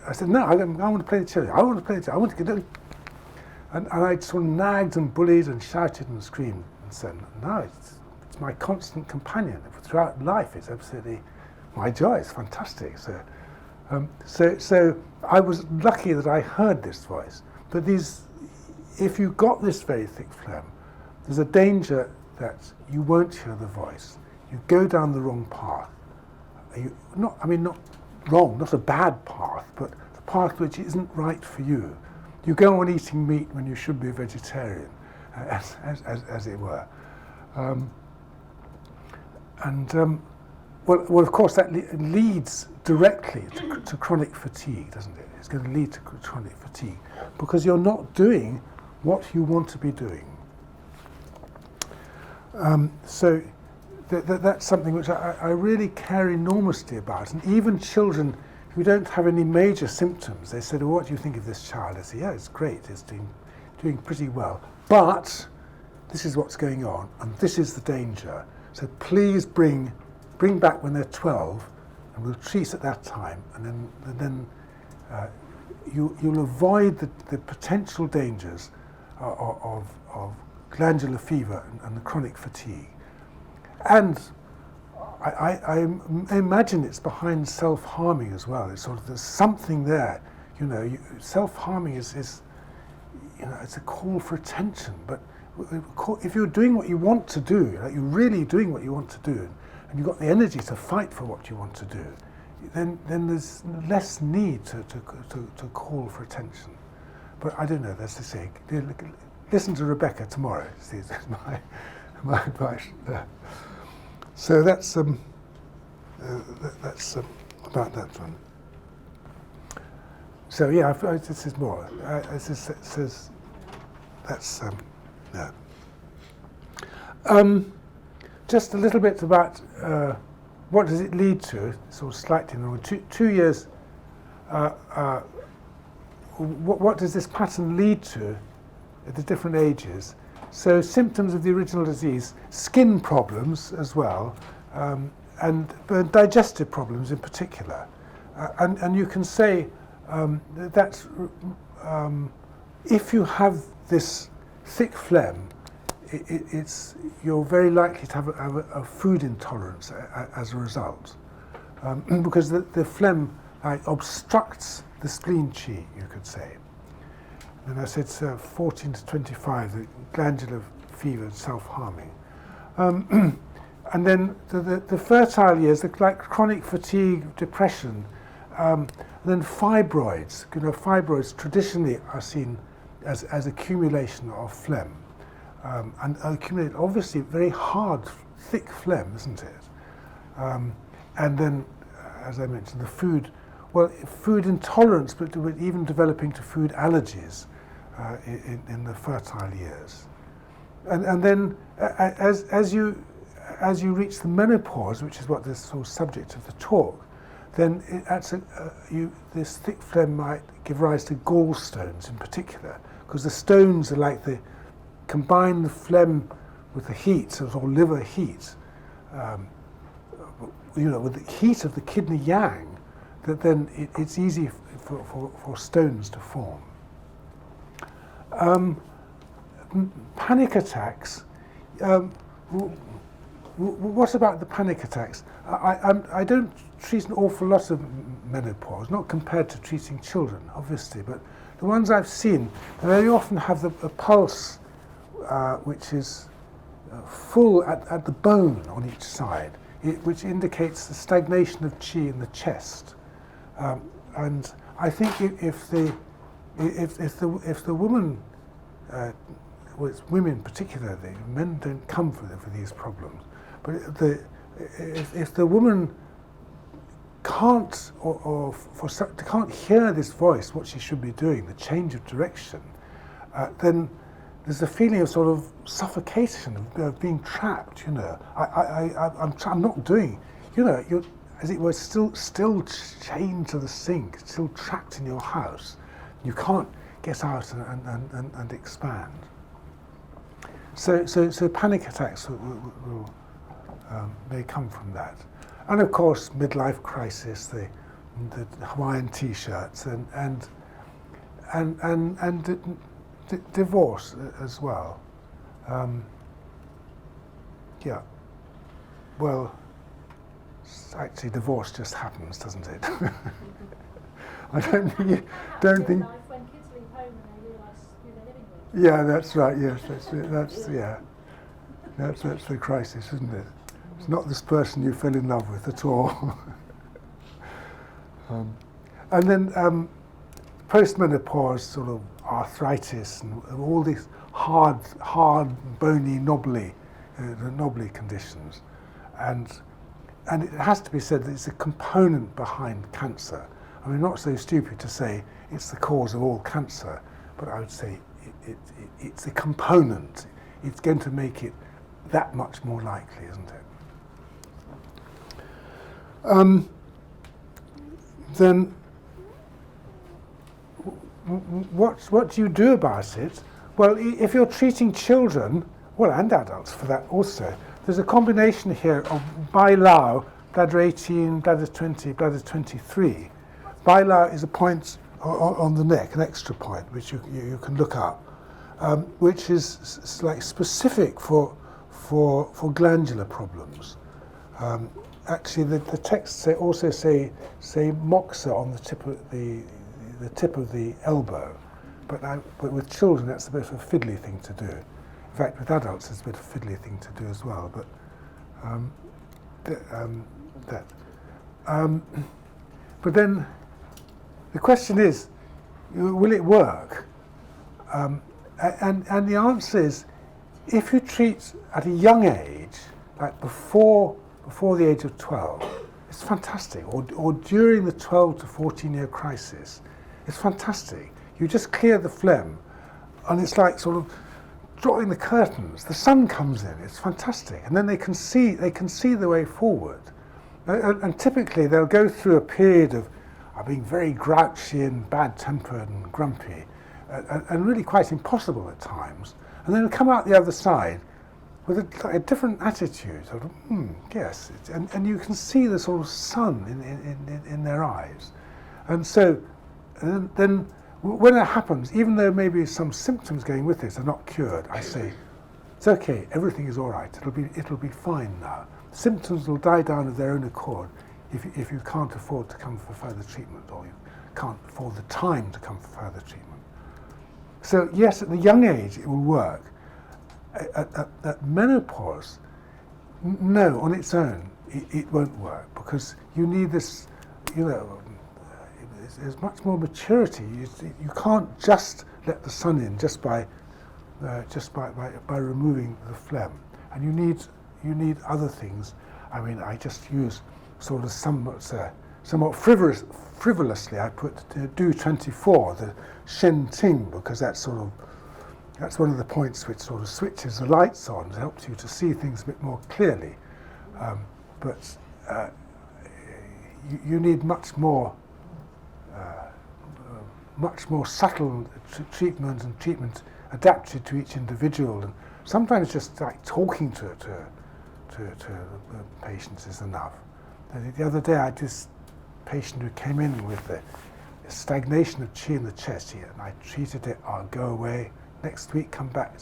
I said, "No, I want to play the cello. I want to play the cello. I want to get it." And I sort of nagged and bullied and shouted and screamed and said, "No, it's my constant companion throughout life. It's absolutely my joy. It's fantastic." So I was lucky that I heard this voice. But if you got this very thick phlegm, there's a danger that you won't hear the voice. You go down the wrong path. Not wrong, not a bad path, but the path which isn't right for you. You go on eating meat when you should be a vegetarian, as it were. Well, of course, that leads directly to chronic fatigue, doesn't it? It's going to lead to chronic fatigue because you're not doing what you want to be doing. So that's something which I really care enormously about. And even children who don't have any major symptoms, they said, "Well, what do you think of this child?" I say, "Yeah, it's great. It's doing pretty well. But this is what's going on, and this is the danger. So please bring back when they're 12, and we'll treat at that time, and then you'll avoid the potential dangers of glandular fever and the chronic fatigue." And I imagine it's behind self-harming as well. It's sort of, there's something there. Self-harming is it's a call for attention, but if you're doing what you want to do, like you're really doing what you want to do, and you've got the energy to fight for what you want to do, then there's less need to call for attention. But I don't know, that's the saying. Listen to Rebecca tomorrow, is my advice there. So that's about that one. So yeah, this is more. Says that's no. Just a little bit about what does it lead to. Sort of slightly normal. 2 years. What does this pattern lead to at the different ages? So symptoms of the original disease, skin problems as well, and digestive problems in particular. And you can say that if you have this thick phlegm, you're very likely to have a food intolerance as a result, because the phlegm obstructs the spleen chi, you could say. And I said 14 to 25, the glandular fever and self-harming. And then the fertile years, like chronic fatigue, depression, and then fibroids. Fibroids traditionally are seen as accumulation of phlegm. And accumulate, obviously, very hard, thick phlegm, isn't it? And then, as I mentioned, the food intolerance, but even developing to food allergies in the fertile years. And then, as you reach the menopause, which is what this sort of subject of the talk, then this thick phlegm might give rise to gallstones in particular, because the stones are like combine the phlegm with the heat, or liver heat, with the heat of the kidney yang, that then it's easy for stones to form. Panic attacks. What about the panic attacks? I don't treat an awful lot of menopause, not compared to treating children, obviously, but the ones I've seen, they very often have a pulse which is full at the bone on each side, which indicates the stagnation of chi in the chest. And I think if the woman, well, it's women particularly, men don't come for these problems, but if the woman can't can't hear this voice, what she should be doing, the change of direction, then there's a feeling of sort of suffocation, of being trapped. I'm not doing. You're, as it were, still chained to the sink, still trapped in your house. You can't get out and expand. So panic attacks may come from that, and of course midlife crisis, the Hawaiian T-shirts, and divorce as well. Yeah. Well, actually, divorce just happens, doesn't it? I don't think. Life when kids leave home and they realise who they're living with. Yeah, that's right. Yes, that's it. That's the crisis, isn't it? It's not this person you fell in love with at all. And then post-menopause, sort of arthritis and all these hard, bony, knobbly conditions, and it has to be said that it's a component behind cancer. I mean, not so stupid to say it's the cause of all cancer, but I would say it's a component. It's going to make it that much more likely, isn't it? Then what do you do about it? Well, if you're treating children, well, and adults for that also, there's a combination here of Bai Lao, bladder 18, bladder 20, bladder 23. Bai Lao is a point on the neck, an extra point, which you can look up, which is like specific for glandular problems. Actually, the texts also say moxa on the tip of the elbow, but with children that's a bit of a fiddly thing to do. In fact, with adults it's a bit of a fiddly thing to do as well. But but then the question is, will it work? And the answer is, if you treat at a young age, like before the age of 12, it's fantastic. Or during the 12 to 14-year crisis, it's fantastic. You just clear the phlegm, and it's like sort of drawing the curtains. The sun comes in. It's fantastic, and then they can see the way forward. And typically they'll go through a period of being very grouchy and bad-tempered and grumpy, and really quite impossible at times, and then come out the other side with a different attitude, sort of, yes, and you can see the sort of sun in their eyes. And so then when it happens, even though maybe some symptoms going with it are not cured, I say, it's okay, everything is all right, it'll be fine now. Symptoms will die down of their own accord if you can't afford to come for further treatment, or you can't afford the time to come for further treatment. So yes, at the young age it will work. At menopause, no, on its own, it won't work, because you need this, there's much more maturity. You can't just let the sun in just by removing the phlegm, and you need other things. I mean, I just use sort of somewhat frivolously. I put do 24, the Shen Ting, because that's one of the points which sort of switches the lights on, helps you to see things a bit more clearly. But you need much more subtle treatment, and treatment adapted to each individual. And sometimes just like talking to the patients is enough. The other day I had this patient who came in with stagnation of chi in the chest here, and I treated it. I'll go away. Next week, come back.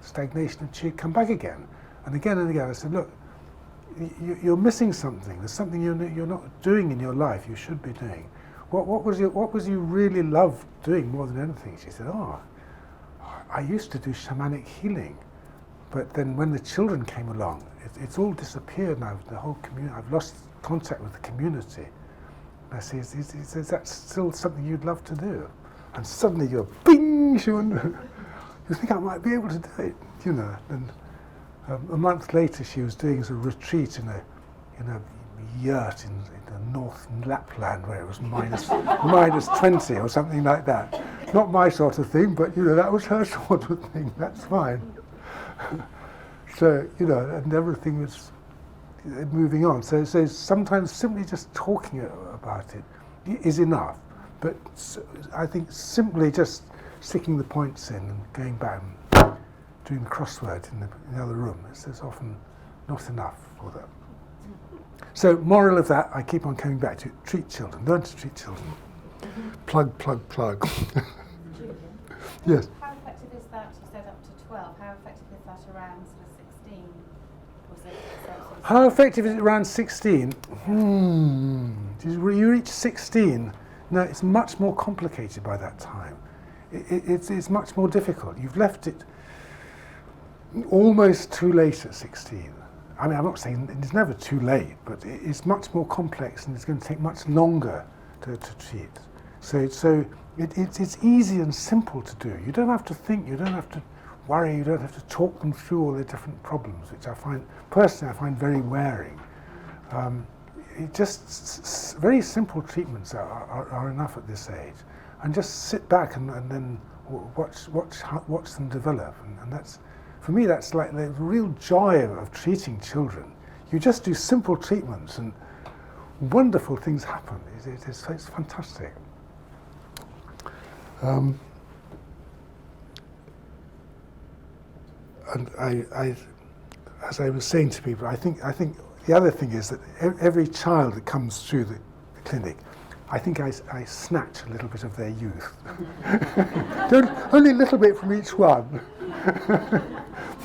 Stagnation of chi, come back again, and again and again. I said, look, you're missing something. There's something you're not doing in your life. You should be doing. What was you really love doing more than anything? She said, oh, I used to do shamanic healing, but then when the children came along, it's all disappeared now. The whole community, I've lost contact with the community. And I say, is that still something you'd love to do? And suddenly you're bing, you think I might be able to do it, you know. And a month later, she was doing a retreat in a yurt in the North Lapland where it was minus 20 or something like that. Not my sort of thing, but you know, that was her sort of thing. That's fine. So, you know, and everything was moving on. So sometimes simply just talking about it is enough. But I think simply just sticking the points in and going back and doing the crossword in the other room is often not enough for them. So, moral of that, I keep on coming back to treat children, learn to treat children. Plug. Julian, Yes. how effective is that? You said up to 12. How effective is that around sort of 16? Was it How effective is it around 16? You reach 16, no, it's much more complicated by that time. It's much more difficult. You've left it almost too late at 16. I mean, I'm not saying it's never too late, but it's much more complex and it's going to take much longer to treat. So it's easy and simple to do. You don't have to think, you don't have to worry, you don't have to talk them through all the different problems, which I find very wearing. Very simple treatments are enough at this age. And just sit back and then watch them develop. And that's, for me, that's like the real joy of treating children. You just do simple treatments and wonderful things happen. It's fantastic. And I, as I was saying to people, I think the other thing is that every child that comes through the clinic, I think I snatch a little bit of their youth. Only a little bit from each one.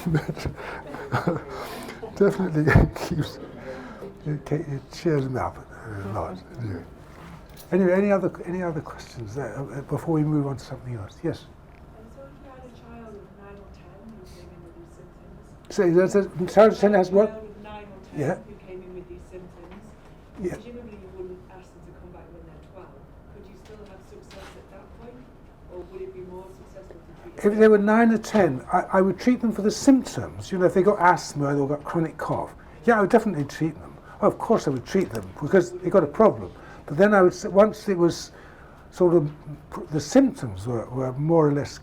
But definitely it cheers them up a lot. Anyway, any other questions there before we move on to something else? Yes. So if you had a child of 9 or 10 who came in with these symptoms. So there's a child of 10 has what? A child of 9 or 10 Yeah. who came in with these symptoms. Yeah. Presumably you wouldn't ask them to come back when they're 12. Could you still have success at that point? Or would it be more successful to treat If they were 9 or 10, I would treat them for the symptoms. You know, if they got asthma or got chronic cough, yeah, I would definitely treat them. Oh, of course I would treat them because they got a problem. But then I would, once it was sort of, the symptoms were more or less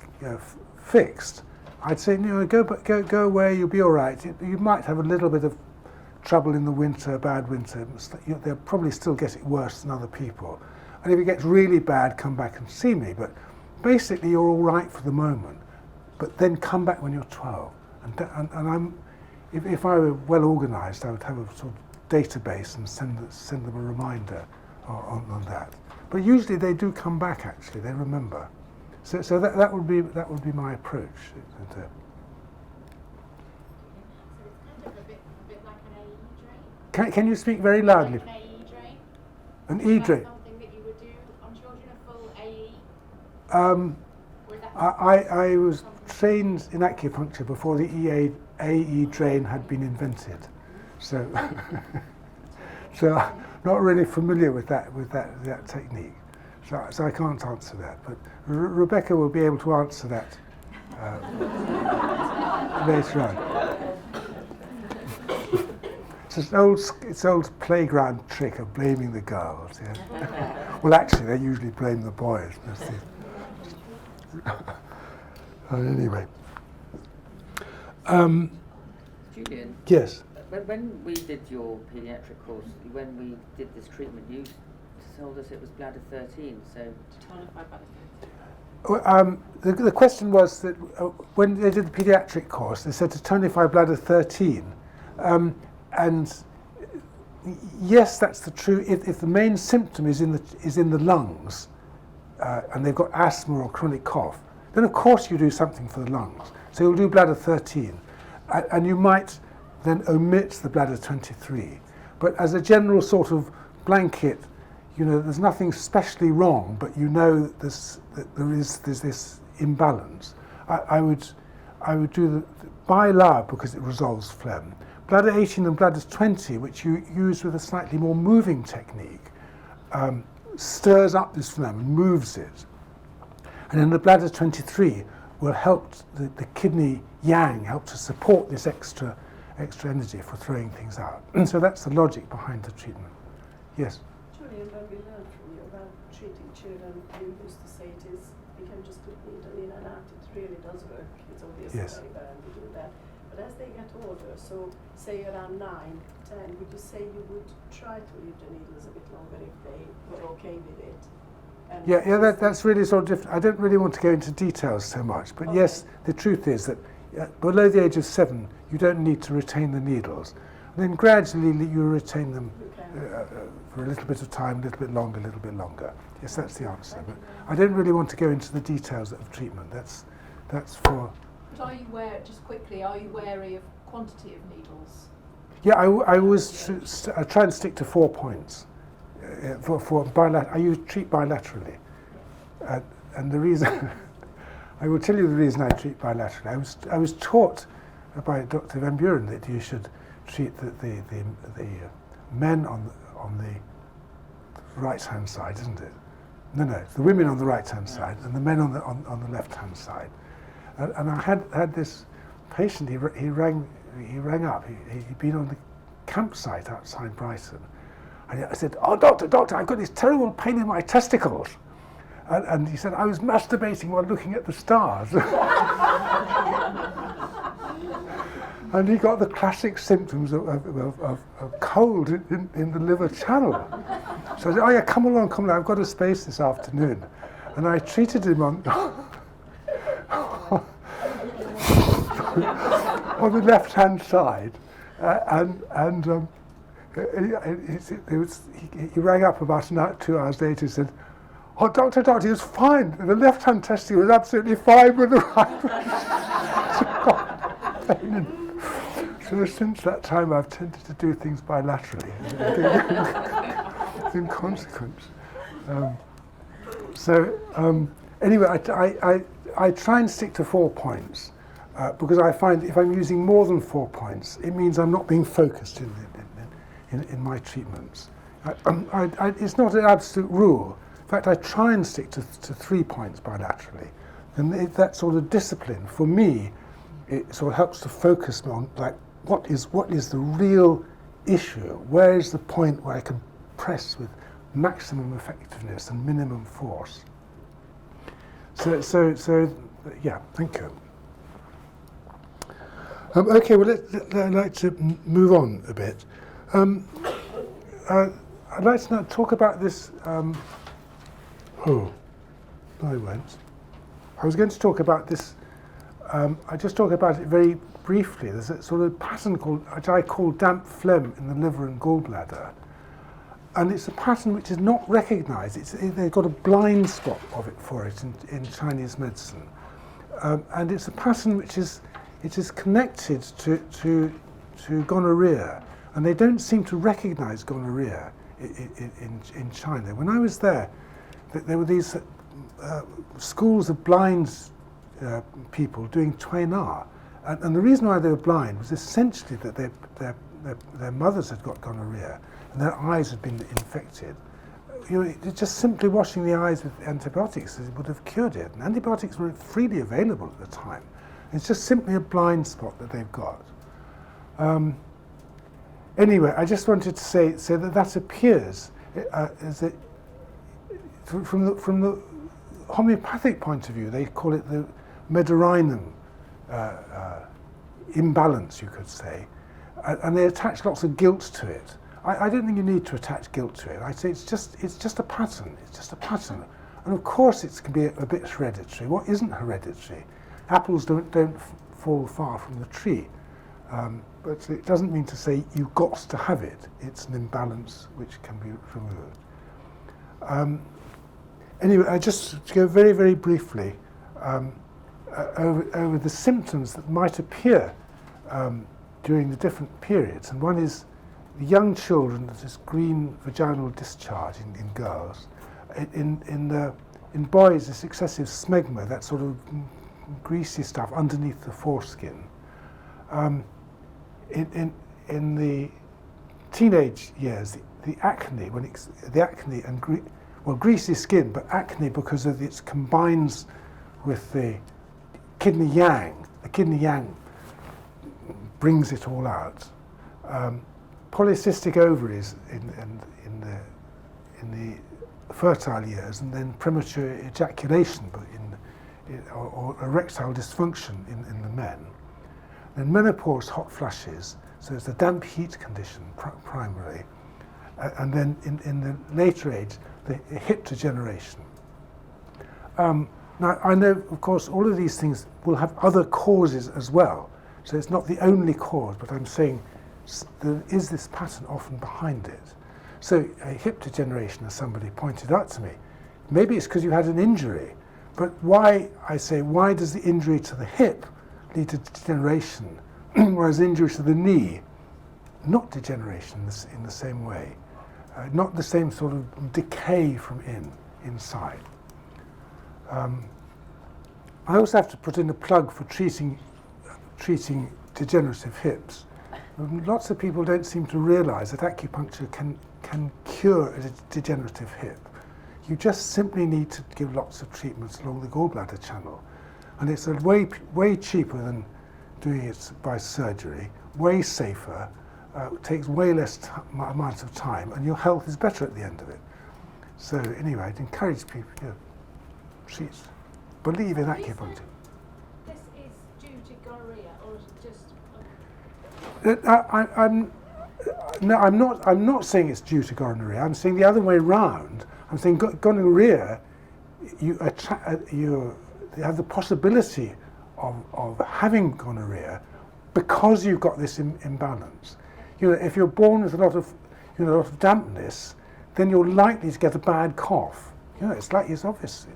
fixed, I'd say, you know, go away, you'll be all right. You might have a little bit of trouble in the winter, bad winter. They'll probably still get it worse than other people. And if it gets really bad, come back and see me. But basically, you're all right for the moment. But then come back when you're 12. And if I were well organised, I would have a sort of database and send them a reminder on that. But usually they do come back. Actually, they remember. So that would be my approach. So it's kind of a bit like an AE drain. Can you speak very loudly? Like an AE drain. An Is E that drain. something that you would do on children, a full AE? Or is that I was trained in acupuncture before the AE drain had been invented, so so I'm not really familiar with that technique. So I can't answer that. But Rebecca will be able to answer that later on. It's an old playground trick of blaming the girls. Yeah? Well, actually, they usually blame the boys. Anyway. Julian, Yes. when we did your paediatric course, when we did this treatment, you told us it was bladder 13, so... tonify bladder 13? The question was that when they did the paediatric course, they said to tonify bladder 13. And yes, that's the true. If the main symptom is in the lungs, and they've got asthma or chronic cough, then of course you do something for the lungs. So you'll do bladder 13, and you might then omit the bladder 23. But as a general sort of blanket, there's nothing specially wrong, but that there's this imbalance. I would do the bi-lab because it resolves phlegm. Bladder 18 and bladder 20, which you use with a slightly more moving technique, stirs up this phlegm and moves it. And then the bladder 23 will help the kidney yang, help to support this extra energy for throwing things out. And so that's the logic behind the treatment. Yes? Julian, when we learned from you about treating children, you used to say we can just put needle in and out. It really does work. It's obviously Yes. very bad to do that. But as they get older, so say around 9, 10, would you say you would try to leave the needles a bit longer if they were okay with it? And That's really sort of different. I don't really want to go into details so much, but Okay. yes, the truth is that below the age of 7, you don't need to retain the needles. And then gradually you retain them You can. for a little bit of time, a little bit longer. Yes, that's the answer. But I don't really want to go into the details of treatment. That's for... But are you wary of quantity of needles? Yeah, I always I try and stick to 4 points. For bilateral, I treat bilaterally, and the reason I will tell you the reason I treat bilaterally. I was taught by Dr. Van Buren that you should treat the men on the right hand side, isn't it? No, it's the women on the right hand side and the men on the left hand side. And I had this patient. He rang up. He'd been on the campsite outside Brighton. And I said, "Oh, doctor, I've got this terrible pain in my testicles." And he said, "I was masturbating while looking at the stars." And he got the classic symptoms of cold in the liver channel. So I said, "Oh yeah, come along, I've got a space this afternoon." And I treated him on the left-hand side, he rang up about 2 hours later. He said, "Oh, doctor, he was fine. The left-hand testicle was absolutely fine with the right." So since that time, I've tended to do things bilaterally, in consequence. Anyway, I try and stick to 4 points because I find if I'm using more than 4 points, it means I'm not being focused in my treatments. It's not an absolute rule. In fact, I try and stick to 3 points bilaterally. And that sort of discipline, for me, it sort of helps to focus me on what is the real issue? Where is the point where I can press with maximum effectiveness and minimum force? So yeah, thank you. Okay, well, I'd like to move on a bit. I'd like to now talk about this. No, I won't. I was going to talk about this. I just talk about it very briefly. There's a sort of pattern which I call damp phlegm in the liver and gallbladder, and it's a pattern which is not recognised. They've got a blind spot for it in Chinese medicine, and it's a pattern which is connected to gonorrhea, and they don't seem to recognise gonorrhea in China. When I was there were these schools of blind people doing tuina, and the reason why they were blind was essentially that their mothers had got gonorrhea and their eyes had been infected. Just simply washing the eyes with antibiotics would have cured it, and antibiotics were freely available at the time. It's just simply a blind spot that they've got. Anyway, I just wanted to say that appears from the homeopathic point of view. They call it the Medorrhinum imbalance, you could say, and they attach lots of guilt to it. I don't think you need to attach guilt to it. I say it's just a pattern. It's just a pattern, and of course it can be a bit hereditary. What isn't hereditary? Apples don't fall far from the tree, but it doesn't mean to say you've got to have it. It's an imbalance which can be removed. Anyway, I just to go very, very briefly over the symptoms that might appear during the different periods. And one is the young children, there's this green vaginal discharge in girls. In boys, this excessive smegma, that sort of greasy stuff underneath the foreskin. In the teenage years, the acne, and greasy skin, but acne because of its combines with the kidney yang. The kidney yang brings it all out. Polycystic ovaries in the fertile years, and then premature ejaculation, but or erectile dysfunction in the men. Then menopause, hot flushes, so it's a damp heat condition primarily, and then in the later age, the hip degeneration. Now, I know, of course, all of these things will have other causes as well, so it's not the only cause, but I'm saying there is this pattern often behind it. So a hip degeneration, as somebody pointed out to me, maybe it's because you had an injury, but why does the injury to the hip lead to degeneration, whereas injury to the knee, not degeneration in the same way, not the same sort of decay from inside. I also have to put in a plug for treating degenerative hips. Lots of people don't seem to realise that acupuncture can cure a degenerative hip. You just simply need to give lots of treatments along the gallbladder channel. And it's way cheaper than doing it by surgery, way safer, takes way less amount of time, and your health is better at the end of it. So anyway, I'd encourage people, believe in acupuncture. This is due to gonorrhea, or is it just... I'm not saying it's due to gonorrhea. I'm saying the other way round. I'm saying gonorrhea, you have the possibility of having gonorrhea because you've got this imbalance. If you're born with a lot of dampness, then you're likely to get a bad cough. It's obvious.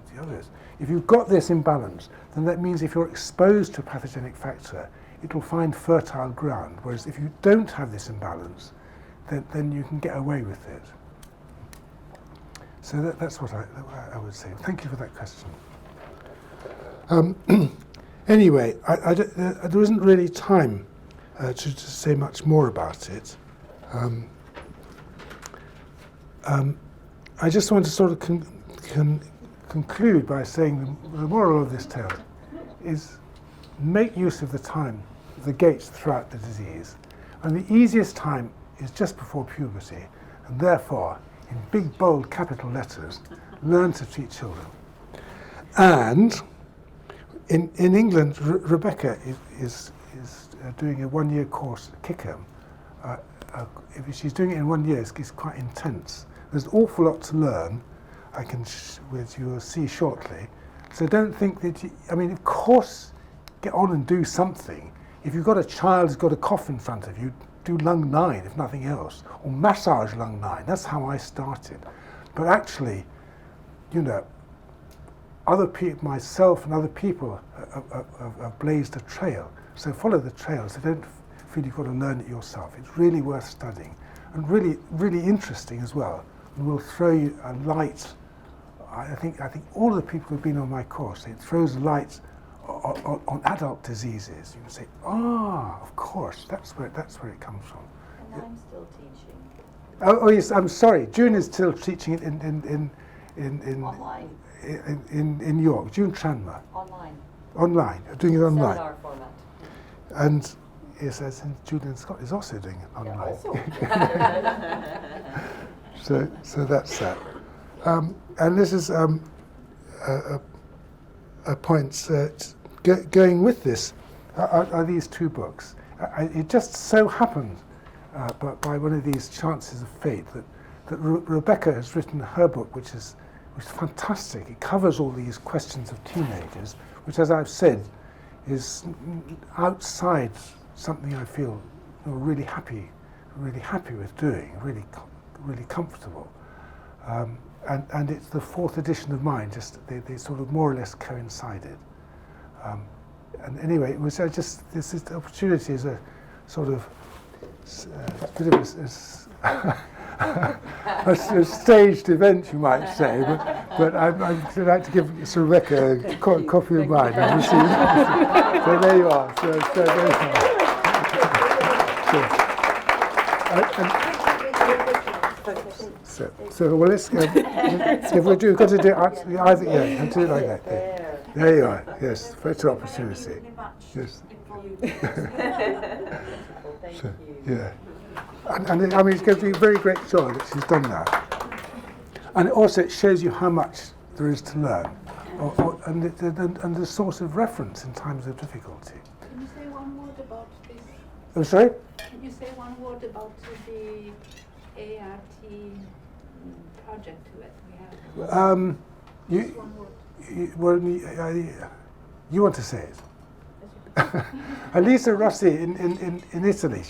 If you've got this imbalance, then that means if you're exposed to a pathogenic factor, it will find fertile ground. Whereas if you don't have this imbalance, then you can get away with it. So that's what I would say. Thank you for that question. Anyway, there isn't really time to say much more about it. I just want to sort of conclude by saying the moral of this tale is make use of the gates throughout the disease. And the easiest time is just before puberty, and therefore, in big, bold, capital letters, learn to treat children. And in England, Rebecca is doing a one-year course at Kickham. If she's doing it in 1 year, it's quite intense. There's an awful lot to learn, which you will see shortly. So don't think that of course, get on and do something. If you've got a child who's got a cough in front of you, do lung 9 if nothing else, or massage lung 9. That's how I started. But actually, myself and other people have blazed a trail. So follow the trail. So don't feel you've got to learn it yourself. It's really worth studying and really, really interesting as well. And will throw you a light. I think all of the people who've been on my course, it throws light on adult diseases. You can say, of course, that's where it comes from. And I'm still teaching. Oh yes, I'm sorry. June is still teaching it in Online. In York. June Tranmer. Online. Doing it online. Seminar format. And yes, as in Julian Scott is also doing it online. Yeah, so that's that. And this is a point going with this are these two books. It just so happened, but by one of these chances of fate, that Rebecca has written her book, which is fantastic. It covers all these questions of teenagers, which, as I've said, is outside something I feel really happy with doing, really comfortable. and it's the fourth edition of mine. Just they sort of more or less coincided. And anyway, it was this opportunity is a sort of a bit of a staged event, you might say. But I'd like to give Sir Rebecca a copy of mine. And so there you are. So there you are. So well, let's go. If we've got to do it, either do it like that. There you are. Yes, photo opportunity. Yes. So, yeah. And I mean, it's going to be a very great joy that she's done that. And also, it shows you how much there is to learn, and the source of reference in times of difficulty. Can you say one word about this? I'm sorry? Can you say one word about the ART project that we have? Just one word. You want to say it? Elisa Rossi in Italy.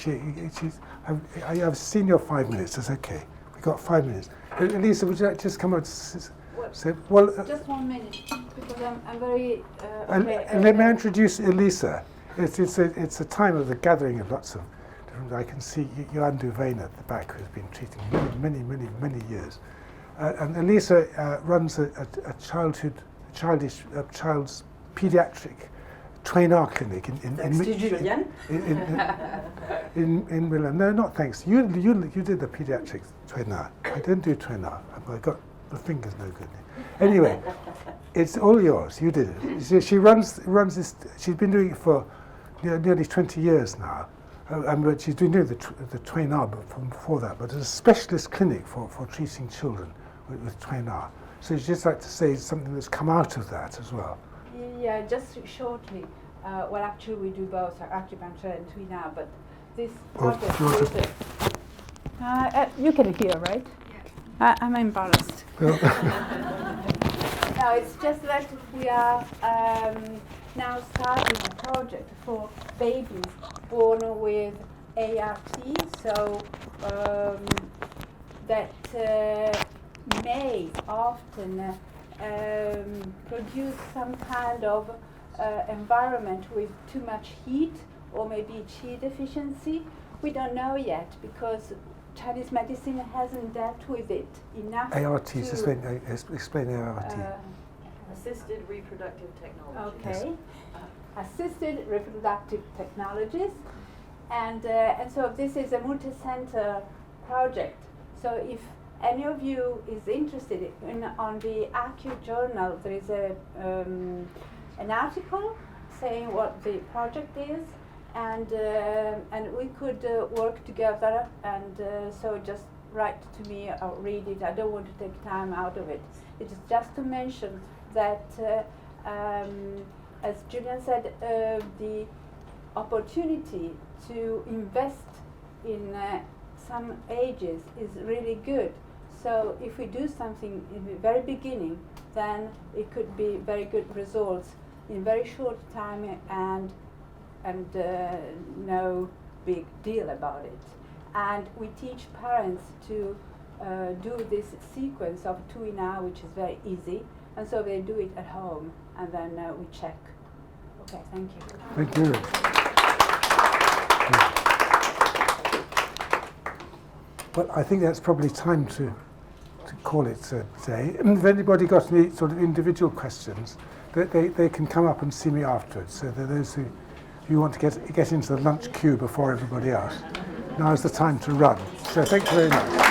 I've seen your 5 minutes. That's okay. We got 5 minutes. Elisa, would you like to just come out? Say, well, just 1 minute, because I'm very. And let me introduce Elisa. It's a time of the gathering of lots of different. I can see Johan Duvane at the back, who's been treating many years. And Elisa runs a child's pediatric trainer clinic in Julian. in Milan. No, not thanks. You did the pediatric trainer. I didn't do trainer. I got the fingers no good. Anyway, it's all yours. You did it. She runs this. She's been doing it for nearly 20 years now. But she's been doing the trainer from before that. But it's a specialist clinic for treating children with trainer. So you'd just like to say something that's come out of that as well. Yeah, just shortly. Well, actually, we do both acupuncture and trainer, but this project you can hear, right? Yeah. I'm embarrassed. No, it's just that we are now starting a project for babies born with ART, so that may often produce some kind of environment with too much heat or maybe chi deficiency. We don't know yet because Chinese medicine hasn't dealt with it enough. ART, explain ART. Assisted reproductive technologies. Okay. Yes. Assisted reproductive technologies. And so this is a multi-center project. So if any of you is interested on the Acu Journal, there is an article saying what the project is, and we could work together. And so just write to me or read it. I don't want to take time out of it. It is just to mention that, as Julian said, the opportunity to invest in some ages is really good. So if we do something in the very beginning, then it could be very good results in very short time and no big deal about it. And we teach parents to do this sequence of 2 in hour, which is very easy, and so they do it at home, and then we check. Okay, thank you. Thank you. Well, I think that's probably time to call it a day. If anybody got any sort of individual questions, they can come up and see me afterwards. So those who want to get into the lunch queue before everybody else, now is the time to run. So thank you very much.